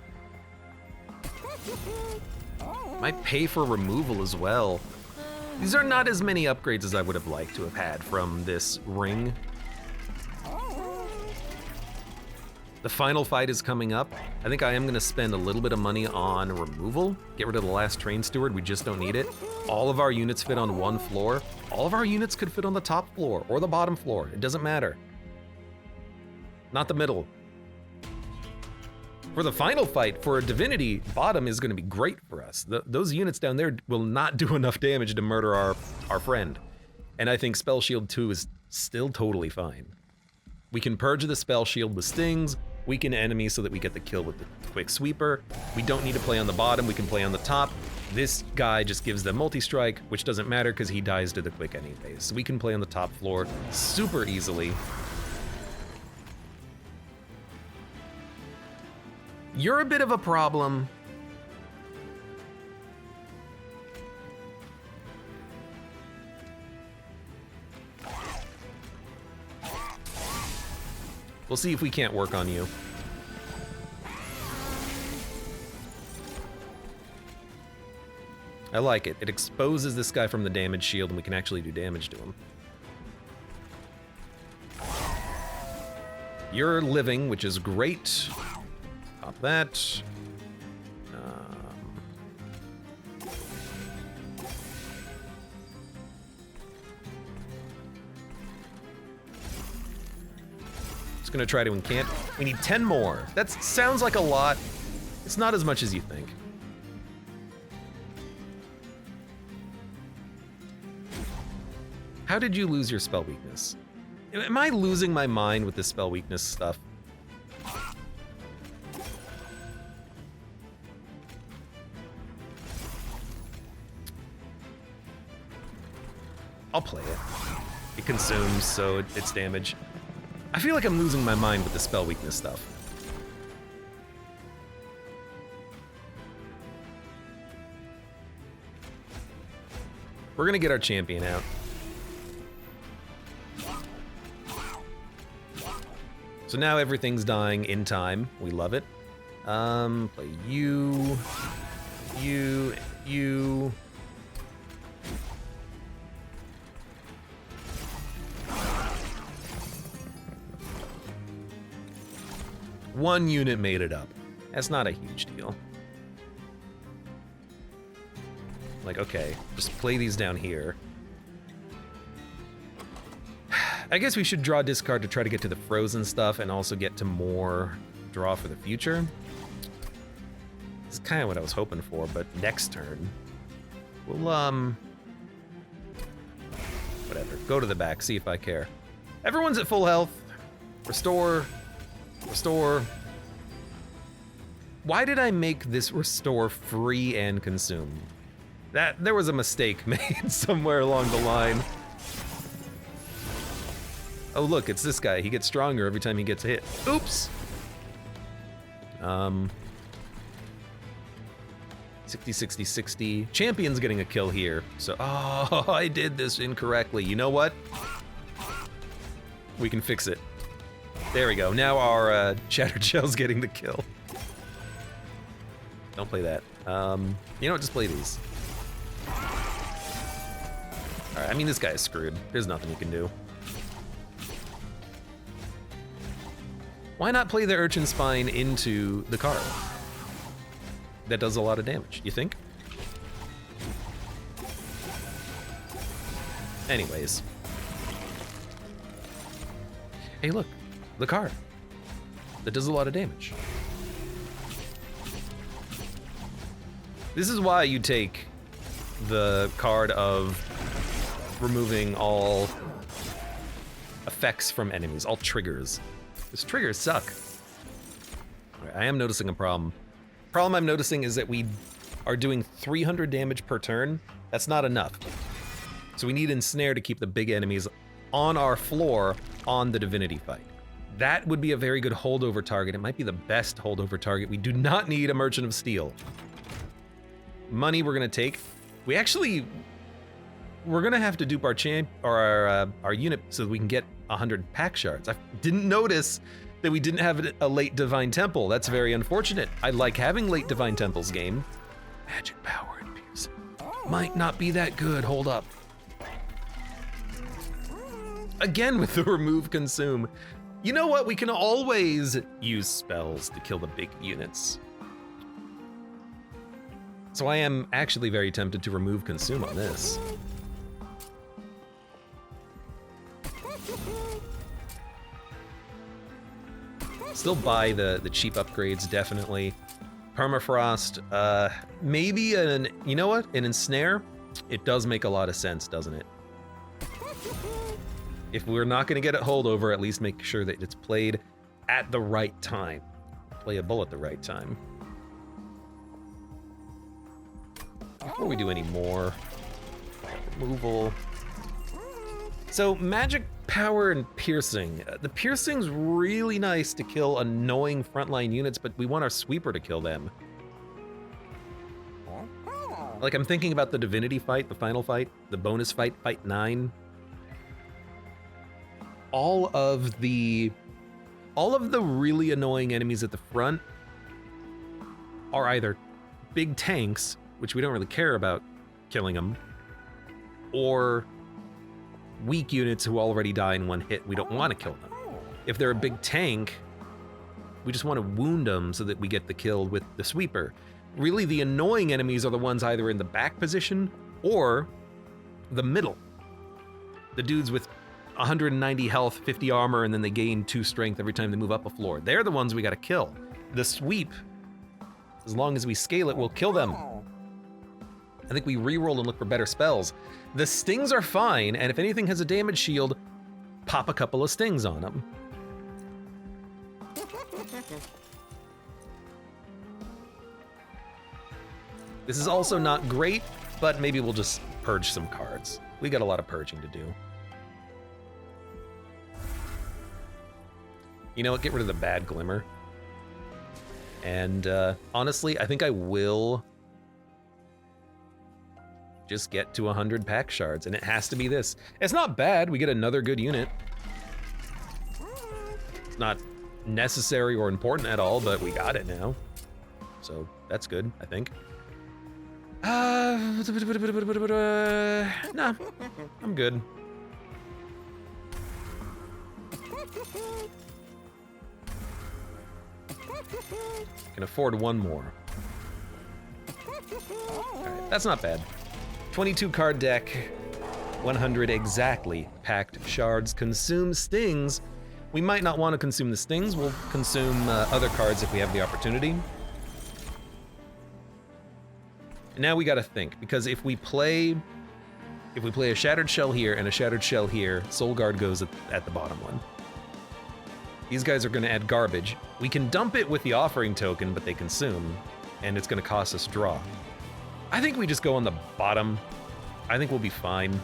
Might pay for removal as well. These are not as many upgrades as I would have liked to have had from this ring. The final fight is coming up. I think I am gonna spend a little bit of money on removal. Get rid of the last Train Steward, we just don't need it. All of our units fit on one floor. All of our units could fit on the top floor or the bottom floor, it doesn't matter. Not the middle. For the final fight, for a Divinity, bottom is gonna be great for us. Those units down there will not do enough damage to murder our friend. And I think Spell Shield 2 is still totally fine. We can purge the Spell Shield with stings, weaken enemies so that we get the kill with the quick sweeper. We don't need to play on the bottom, we can play on the top. This guy just gives them multi-strike, which doesn't matter because he dies to the quick anyways. So we can play on the top floor super easily. You're a bit of a problem. We'll see if we can't work on you. I like it. It exposes this guy from the damage shield and we can actually do damage to him. You're living, which is great. Pop that. Just gonna try to incant. We need 10 more. That sounds like a lot. It's not as much as you think. How did you lose your spell weakness? Am I losing my mind with this spell weakness stuff? I'll play it. It consumes, so it's damage. I feel like I'm losing my mind with the spell weakness stuff. We're gonna get our champion out. So now everything's dying in time. We love it. Play you. One unit made it up. That's not a huge deal. Like, okay, just play these down here. I guess we should draw discard to try to get to the frozen stuff and also get to more draw for the future. This is kind of what I was hoping for, but next turn. We'll, whatever. Go to the back, see if I care. Everyone's at full health. Restore. Restore. Why did I make this restore free and consume? There was a mistake made somewhere along the line. Oh look, it's this guy. He gets stronger every time he gets hit. Oops! 60, 60, 60. Champion's getting a kill here. So, oh, I did this incorrectly. You know what? We can fix it. There we go. Now our Shattered Shell's getting the kill. Don't play that. You know what? Just play these. Alright, I mean, this guy is screwed. There's nothing he can do. Why not play the Urchin Spine into the card? That does a lot of damage, you think? Anyways. Hey, look. The card. That does a lot of damage. This is why you take the card of removing all effects from enemies, all triggers. Because triggers suck. Right, I am noticing a problem. Problem I'm noticing is that we are doing 300 damage per turn. That's not enough. So we need Ensnare to keep the big enemies on our floor on the Divinity fight. That would be a very good holdover target. It might be the best holdover target. We do not need a Merchant of Steel. Money we're gonna take. We're gonna have to dupe our unit so that we can get 100 pack shards. I didn't notice that we didn't have a late Divine Temple. That's very unfortunate. I like having late Divine Temples game. Magic power and piercing. Might not be that good, hold up. Again with the remove consume. You know what, we can always use spells to kill the big units. So I am actually very tempted to remove consume on this. Still buy the cheap upgrades, definitely. Permafrost, maybe you know what? An Ensnare? It does make a lot of sense, doesn't it? If we're not gonna get it holdover, at least make sure that it's played at the right time. Playable at the right time. Before we do any more, removal. So magic power and piercing. The piercing's really nice to kill annoying frontline units, but we want our sweeper to kill them. Like I'm thinking about the Divinity fight, the final fight, the bonus fight, fight 9. All of the really annoying enemies at the front are either big tanks, which we don't really care about killing them, or weak units who already die in one hit. We don't want to kill them. If they're a big tank, we just want to wound them so that we get the kill with the sweeper. Really, the annoying enemies are the ones either in the back position or the middle. The dudes with 190 health, 50 armor, and then they gain 2 strength every time they move up a floor. They're the ones we gotta kill. The sweep, as long as we scale it, we'll kill them. I think we reroll and look for better spells. The stings are fine, and if anything has a damage shield, pop a couple of stings on them. This is also not great, but maybe we'll just purge some cards. We got a lot of purging to do. You know what, get rid of the bad glimmer. And honestly, I think I will just get to 100 pack shards, and it has to be this. It's not bad, we get another good unit. It's not necessary or important at all, but we got it now. So that's good, I think. Nah, I'm good. Can afford one more. Alright, that's not bad. 22 card deck, 100 exactly packed shards, consume stings. We might not want to consume the stings, we'll consume other cards if we have the opportunity. And now we gotta think, because if we play a Shattered Shell here and a Shattered Shell here, Soul Guard goes at the bottom one. These guys are gonna add garbage. We can dump it with the offering token, but they consume, and it's gonna cost us draw. I think we just go on the bottom. I think we'll be fine.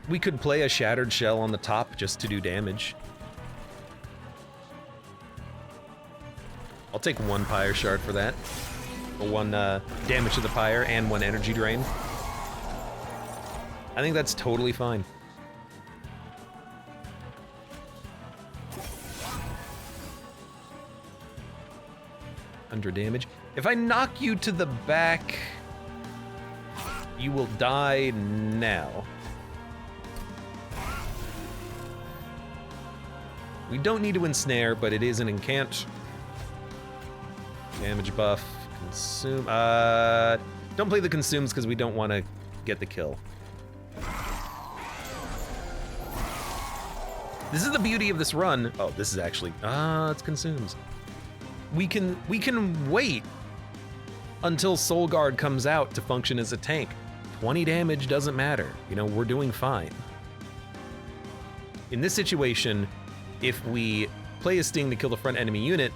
We could play a Shattered Shell on the top just to do damage. I'll take 1 Pyre Shard for that. Or 1 damage to the Pyre and 1 energy drain. I think that's totally fine. Under damage. If I knock you to the back, you will die now. We don't need to ensnare, but it is an incant. Damage buff, consume. Don't play the consumes because we don't want to get the kill. This is the beauty of this run. Oh, this is actually, it's consumes. We can wait until Soul Guard comes out to function as a tank. 20 damage doesn't matter. You know, we're doing fine. In this situation, if we play a Sting to kill the front enemy unit,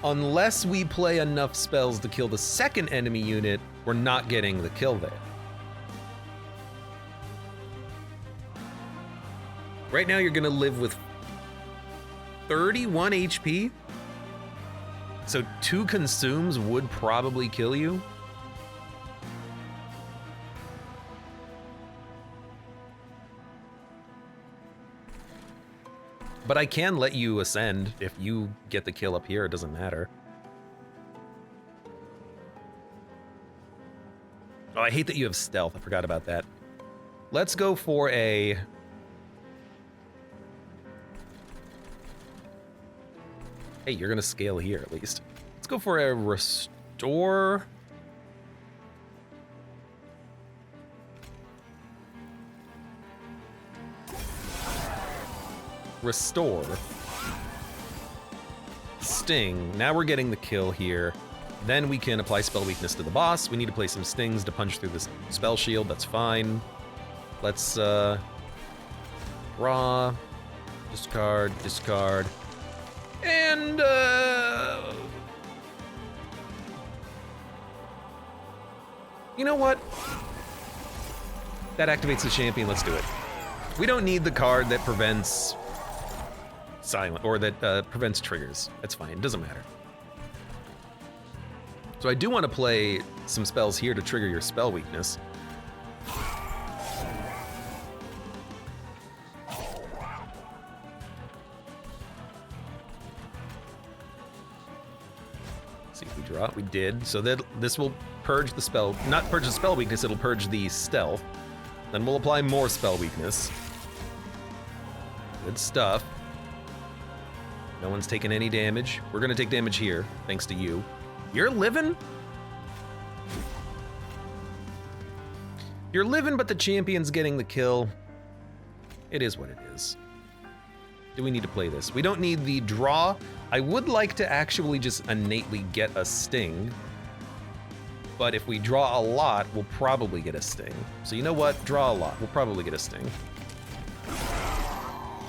unless we play enough spells to kill the second enemy unit, we're not getting the kill there. Right now you're gonna live with 31 HP, so 2 consumes would probably kill you. But I can let you ascend. If you get the kill up here, it doesn't matter. Oh, I hate that you have stealth. I forgot about that. Let's go for a... Hey, you're gonna scale here at least. Let's go for a restore. Restore. Sting. Now we're getting the kill here. Then we can apply spell weakness to the boss. We need to play some stings to punch through this spell shield. That's fine. Let's draw, discard, discard, and you know what? That activates the champion. Let's do it. We don't need the card that prevents silent, or that prevents triggers. That's fine, it doesn't matter. So I do want to play some spells here to trigger your spell weakness. See if we draw. We did. So that this will purge the spell, not purge the spell weakness, it'll purge the stealth. Then we'll apply more spell weakness. Good stuff. No one's taken any damage. We're gonna take damage here, thanks to you. You're living? You're living, but the champion's getting the kill. It is what it is. Do we need to play this? We don't need the draw. I would like to actually just innately get a sting. But if we draw a lot, we'll probably get a sting. So you know what? Draw a lot. We'll probably get a sting.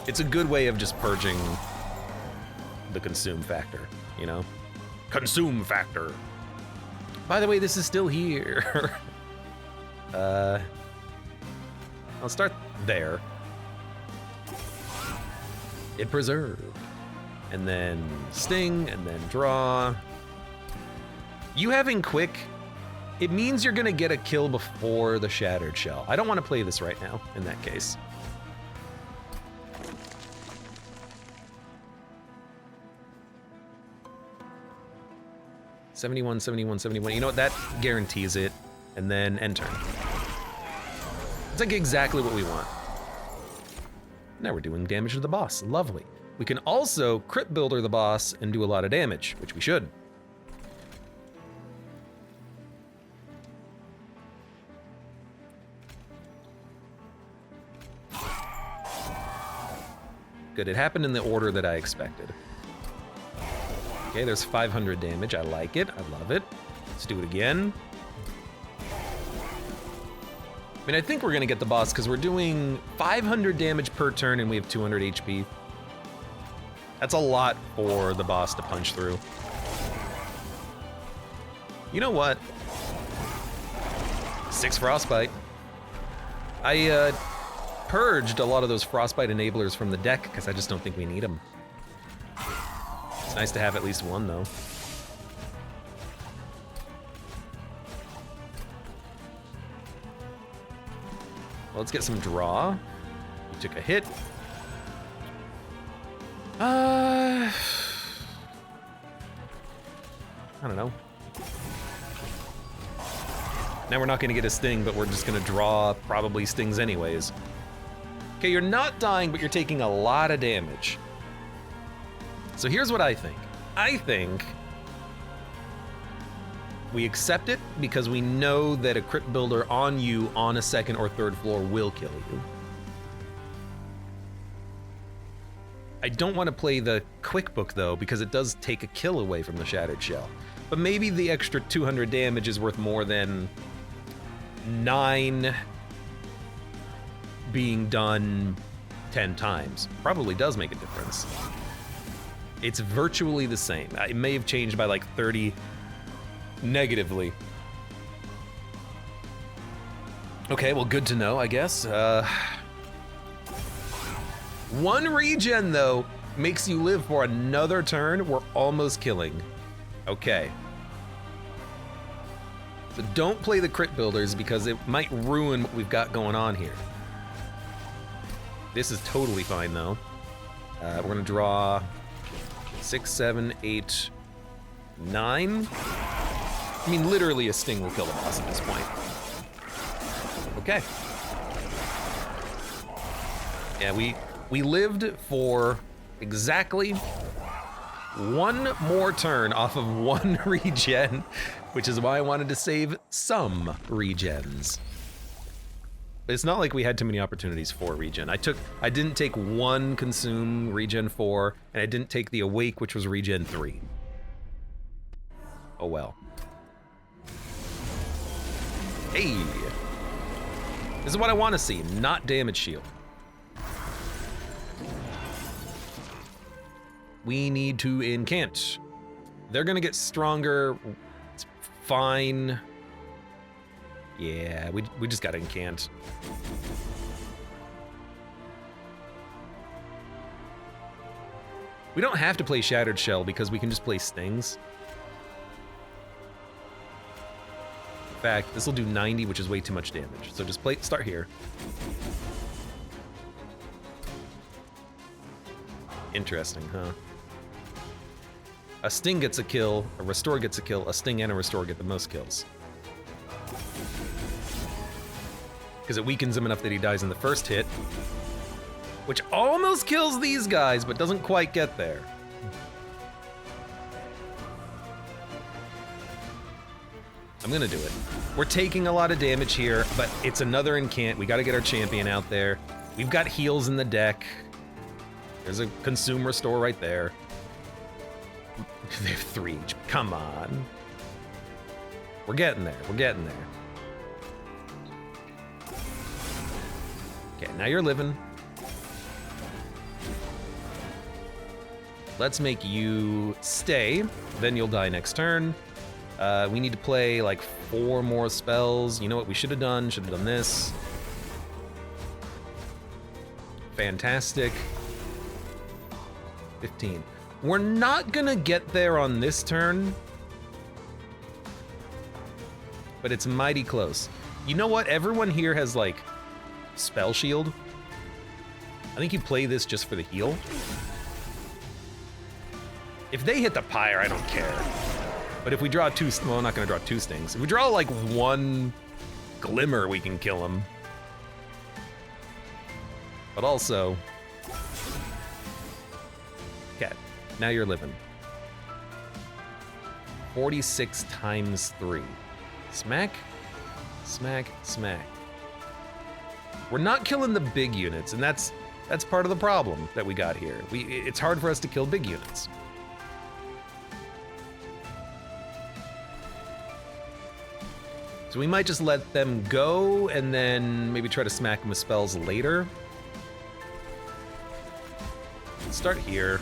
It's a good way of just purging the consume factor, you know? Consume factor. By the way, this is still here. I'll start there. It preserved. And then sting, and then draw. You having quick, it means you're gonna get a kill before the Shattered Shell. I don't want to play this right now, in that case. $71, $71, $71. You know what? That guarantees it. And then end turn. It's like exactly what we want. Now we're doing damage to the boss. Lovely. We can also crit builder the boss and do a lot of damage, which we should. Good, it happened in the order that I expected. Okay, there's 500 damage. I like it. I love it. Let's do it again. I mean, I think we're gonna get the boss because we're doing 500 damage per turn and we have 200 HP. That's a lot for the boss to punch through. You know what? 6 Frostbite. I purged a lot of those Frostbite enablers from the deck because I just don't think we need them. It's nice to have at least one, though. Well, let's get some draw. We took a hit. I don't know. Now we're not gonna get a sting, but we're just gonna draw probably stings anyways. Okay, you're not dying, but you're taking a lot of damage. So here's what I think. I think we accept it because we know that a crit builder on you on a second or third floor will kill you. I don't want to play the quick book though, because it does take a kill away from the Shattered Shell. But maybe the extra 200 damage is worth more than 9 being done 10 times. Probably does make a difference. It's virtually the same. It may have changed by like 30 negatively. Okay, well, good to know, I guess. 1 regen, though, makes you live for another turn. We're almost killing. Okay. So don't play the crit builders because it might ruin what we've got going on here. This is totally fine, though. We're gonna draw 6, 7, 8, 9. I mean, literally a sting will kill the boss at this point. Okay. Yeah, we lived for exactly 1 more turn off of 1 regen, which is why I wanted to save some regens. But it's not like we had too many opportunities for regen. I didn't take 1 consume regen 4, and I didn't take the awake, which was regen 3. Oh well. Hey! This is what I want to see, not damage shield. We need to incant. They're gonna get stronger. It's fine. Yeah, we just gotta incant. We don't have to play Shattered Shell because we can just play Stings. In fact, this will do 90, which is way too much damage. So just start here. Interesting, huh? A Sting gets a kill, a Restore gets a kill, a Sting and a Restore get the most kills. Because it weakens him enough that he dies in the first hit, which almost kills these guys, but doesn't quite get there. I'm gonna do it. We're taking a lot of damage here, but it's another incant. We gotta get our champion out there. We've got heals in the deck. There's a Consume Restore right there. They have 3 each. Come on. We're getting there. We're getting there. Okay, now you're living. Let's make you stay. Then you'll die next turn. We need to play like 4 more spells. You know what we should have done? Should have done this. Fantastic. 15. We're not gonna get there on this turn, but it's mighty close. You know what? Everyone here has like Spell Shield. I think you play this just for the heal. If they hit the pyre, I don't care. But if we draw 2, well, I'm not gonna draw 2 stings. If we draw like 1 glimmer, we can kill him. But also, okay, now you're living. 46 times 3. Smack, smack, smack. We're not killing the big units, and that's That's part of the problem that we got here. It's hard for us to kill big units. So we might just let them go and then maybe try to smack them with spells later. Let's start here.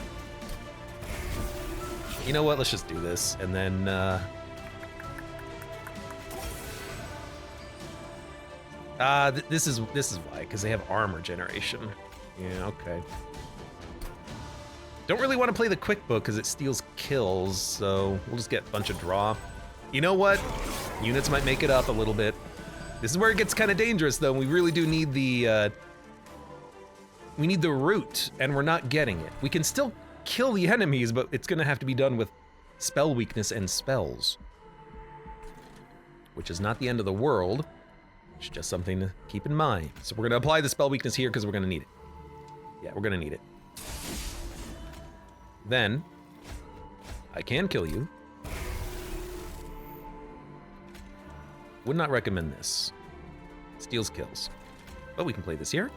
You know what? Let's just do this, and then this is why, because they have armor generation. Yeah, okay. Don't really want to play the quick book because it steals kills, so we'll just get a bunch of draw. You know what? Units might make it up a little bit. This is where it gets kind of dangerous, though. We really do need the root, and we're not getting it. We can still kill the enemies, but it's gonna have to be done with spell weakness and spells, which is not the end of the world. It's just something to keep in mind. So we're gonna apply the spell weakness here because we're gonna need it. Yeah, we're gonna need it. Then I can kill you. Would not recommend this. Steals kills. But we can play this here.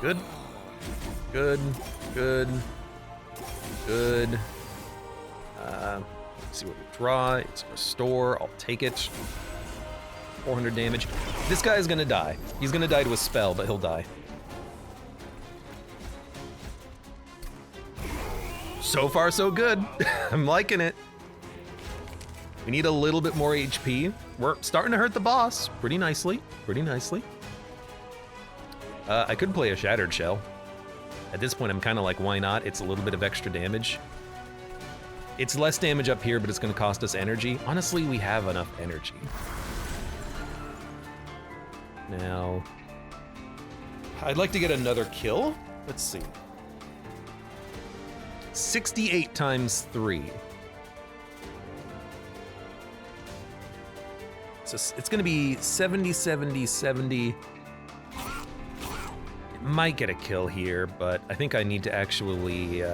Good. Good. Good. Good. Let's see what we draw. It's restore. I'll take it. 400 damage. This guy is gonna die. He's gonna die to a spell, but he'll die. So far, so good. I'm liking it. We need a little bit more HP. We're starting to hurt the boss pretty nicely. Pretty nicely. I could play a Shattered Shell. At this point, I'm kind of like, why not? It's a little bit of extra damage. It's less damage up here, but it's going to cost us energy. Honestly, we have enough energy. Now, I'd like to get another kill. Let's see. 68 times 3. So it's going to be 70, 70, 70. It might get a kill here, but I think I need to actually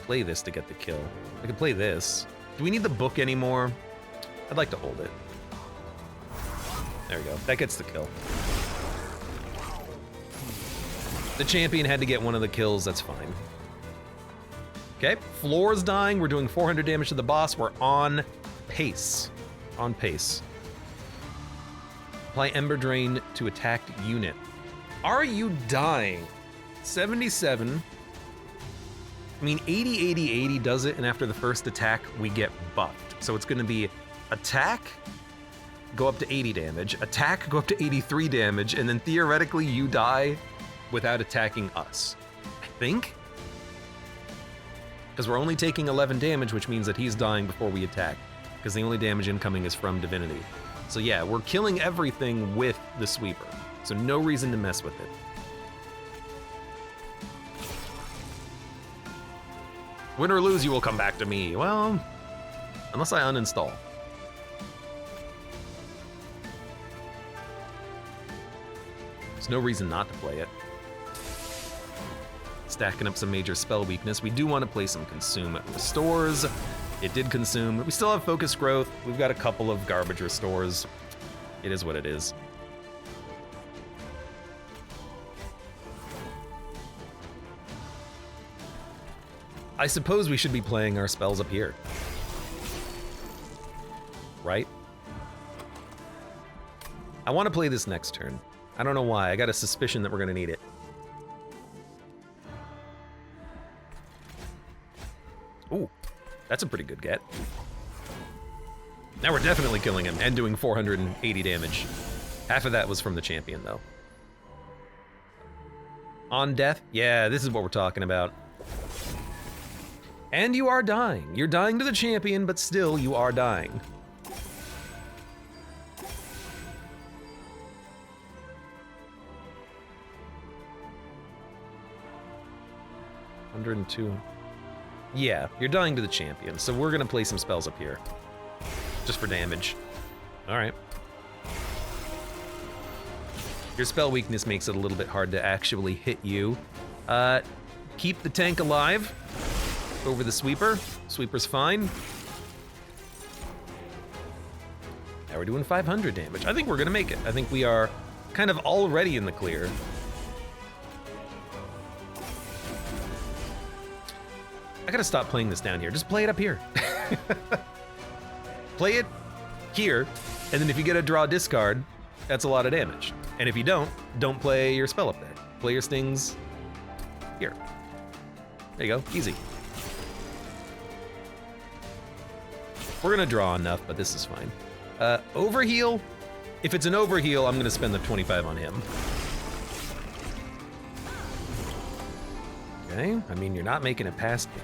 play this to get the kill. I could play this. Do we need the book anymore? I'd like to hold it. There we go. That gets the kill. The champion had to get one of the kills. That's fine. Okay, Floor's dying. We're doing 400 damage to the boss. We're on pace. On pace. Apply Ember Drain to attacked unit. Are you dying? 77. I mean, 80, 80, 80 does it, and after the first attack, we get buffed. So it's gonna be attack, go up to 80 damage, attack, go up to 83 damage, and then theoretically you die without attacking us. I think? Because we're only taking 11 damage, which means that he's dying before we attack, because the only damage incoming is from Divinity. So yeah, we're killing everything with the sweeper, so no reason to mess with it. Win or lose, you will come back to me. Well, unless I uninstall. There's no reason not to play it. Stacking up some major spell weakness. We do want to play some Consume Restores. It did consume. We still have Focus Growth. We've got a couple of garbage restores. It is what it is. I suppose we should be playing our spells up here. Right? I want to play this next turn. I don't know why. I got a suspicion that we're going to need it. Ooh, that's a pretty good get. Now we're definitely killing him and doing 480 damage. Half of that was from the champion, though. On death? Yeah, this is what we're talking about. And you are dying. You're dying to the champion, but still, you are dying. $102. Yeah, you're dying to the champion, so we're gonna play some spells up here. Just for damage. All right. Your spell weakness makes it a little bit hard to actually hit you. Keep the tank alive over the sweeper. Sweeper's fine. Now we're doing 500 damage. I think we're gonna make it. I think we are kind of already in the clear. I gotta stop playing this down here. Just play it up here. Play it here, and then if you get a draw discard, that's a lot of damage. And if you don't play your spell up there. Play your stings here. There you go, easy. We're gonna draw enough, but this is fine. Overheal. If it's an overheal, I'm gonna spend the 25 on him. Okay, I mean, you're not making it past me.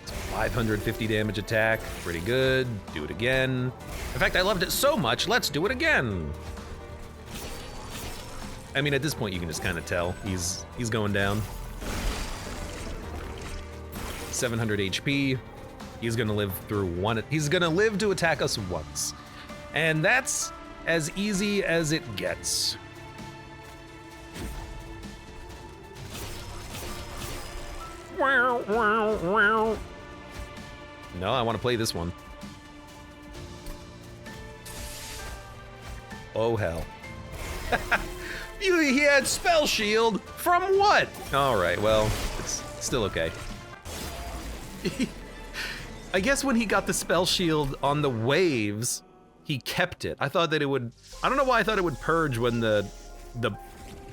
It's 550 damage attack, pretty good. Do it again. In fact, I loved it so much, let's do it again. I mean, at this point, you can just kind of tell he's going down. 700 HP. He's gonna live through one. He's gonna live to attack us once. And that's as easy as it gets. Wow, wow, wow. No, I want to play this one. Oh, hell. He had spell shield from what? All right, well, it's still okay. I guess when he got the spell shield on the waves, he kept it. I thought that it would, I don't know why I thought it would purge when the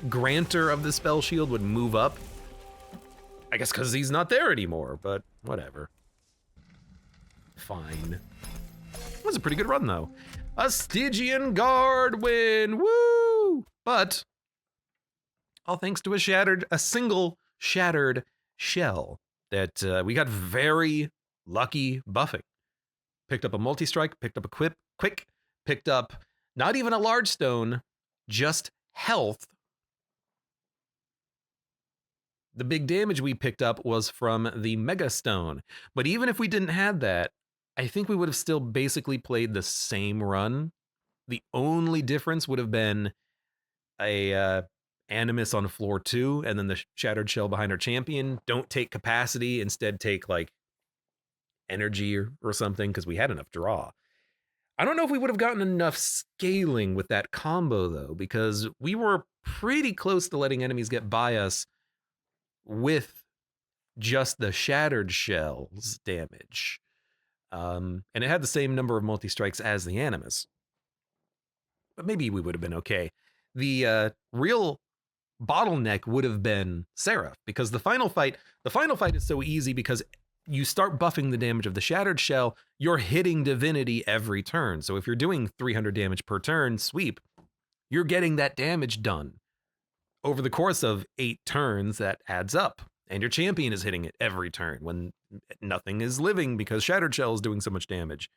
grantor of the spell shield would move up. I guess because he's not there anymore, but whatever. Fine. That was a pretty good run though. A Stygian Guard win, woo! But all thanks to a single shattered shell that we got very lucky buffing. Picked up a multi-strike, picked up a quick, picked up not even a large stone, just health. The big damage we picked up was from the Mega Stone. But even if we didn't have that, I think we would have still basically played the same run. The only difference would have been a Animus on floor 2, and then the Shattered Shell behind our champion. Don't take capacity, instead take like energy or something, because we had enough draw. I don't know if we would have gotten enough scaling with that combo though, because we were pretty close to letting enemies get by us with just the Shattered Shell's damage. And it had the same number of multi-strikes as the Animus. But maybe we would have been okay. The real bottleneck would have been Seraph, because the final fight is so easy because you start buffing the damage of the Shattered Shell, you're hitting Divinity every turn. So if you're doing 300 damage per turn sweep, you're getting that damage done. Over the course of 8 turns, that adds up. And your champion is hitting it every turn when nothing is living because Shattered Shell is doing so much damage.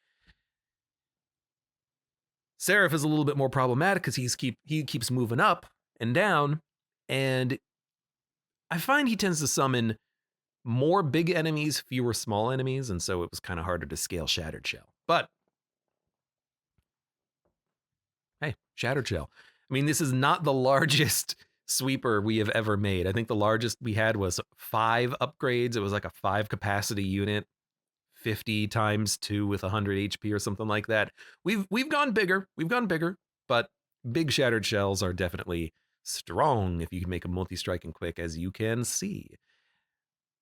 Seraph is a little bit more problematic because he keeps moving up and down, and I find he tends to summon more big enemies, fewer small enemies, and so it was kind of harder to scale Shattered Shell. But hey, Shattered Shell. I mean, this is not the largest sweeper we have ever made. I think the largest we had was 5 upgrades. It was like a 5 capacity unit, 50 times 2 with 100 HP or something like that. We've gone bigger. We've gone bigger, but big Shattered Shells are definitely strong if you can make a multi-striking quick, as you can see.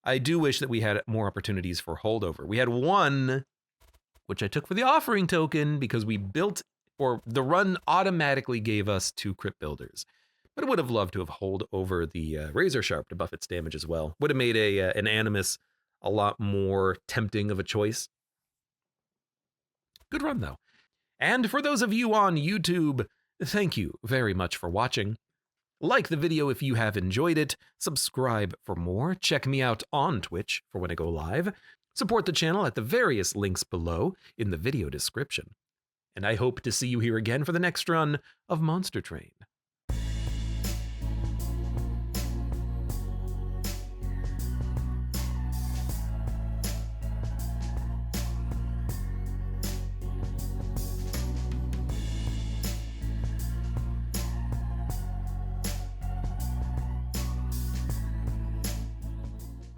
I do wish that we had more opportunities for holdover. We had one, which I took for the offering token because we built, or the run automatically gave us 2 crypt builders. But I would have loved to have hold over the Razor Sharp to buff its damage as well. Would have made an Animus a lot more tempting of a choice. Good run, though. And for those of you on YouTube, thank you very much for watching. Like the video if you have enjoyed it. Subscribe for more. Check me out on Twitch for when I go live. Support the channel at the various links below in the video description. And I hope to see you here again for the next run of Monster Train.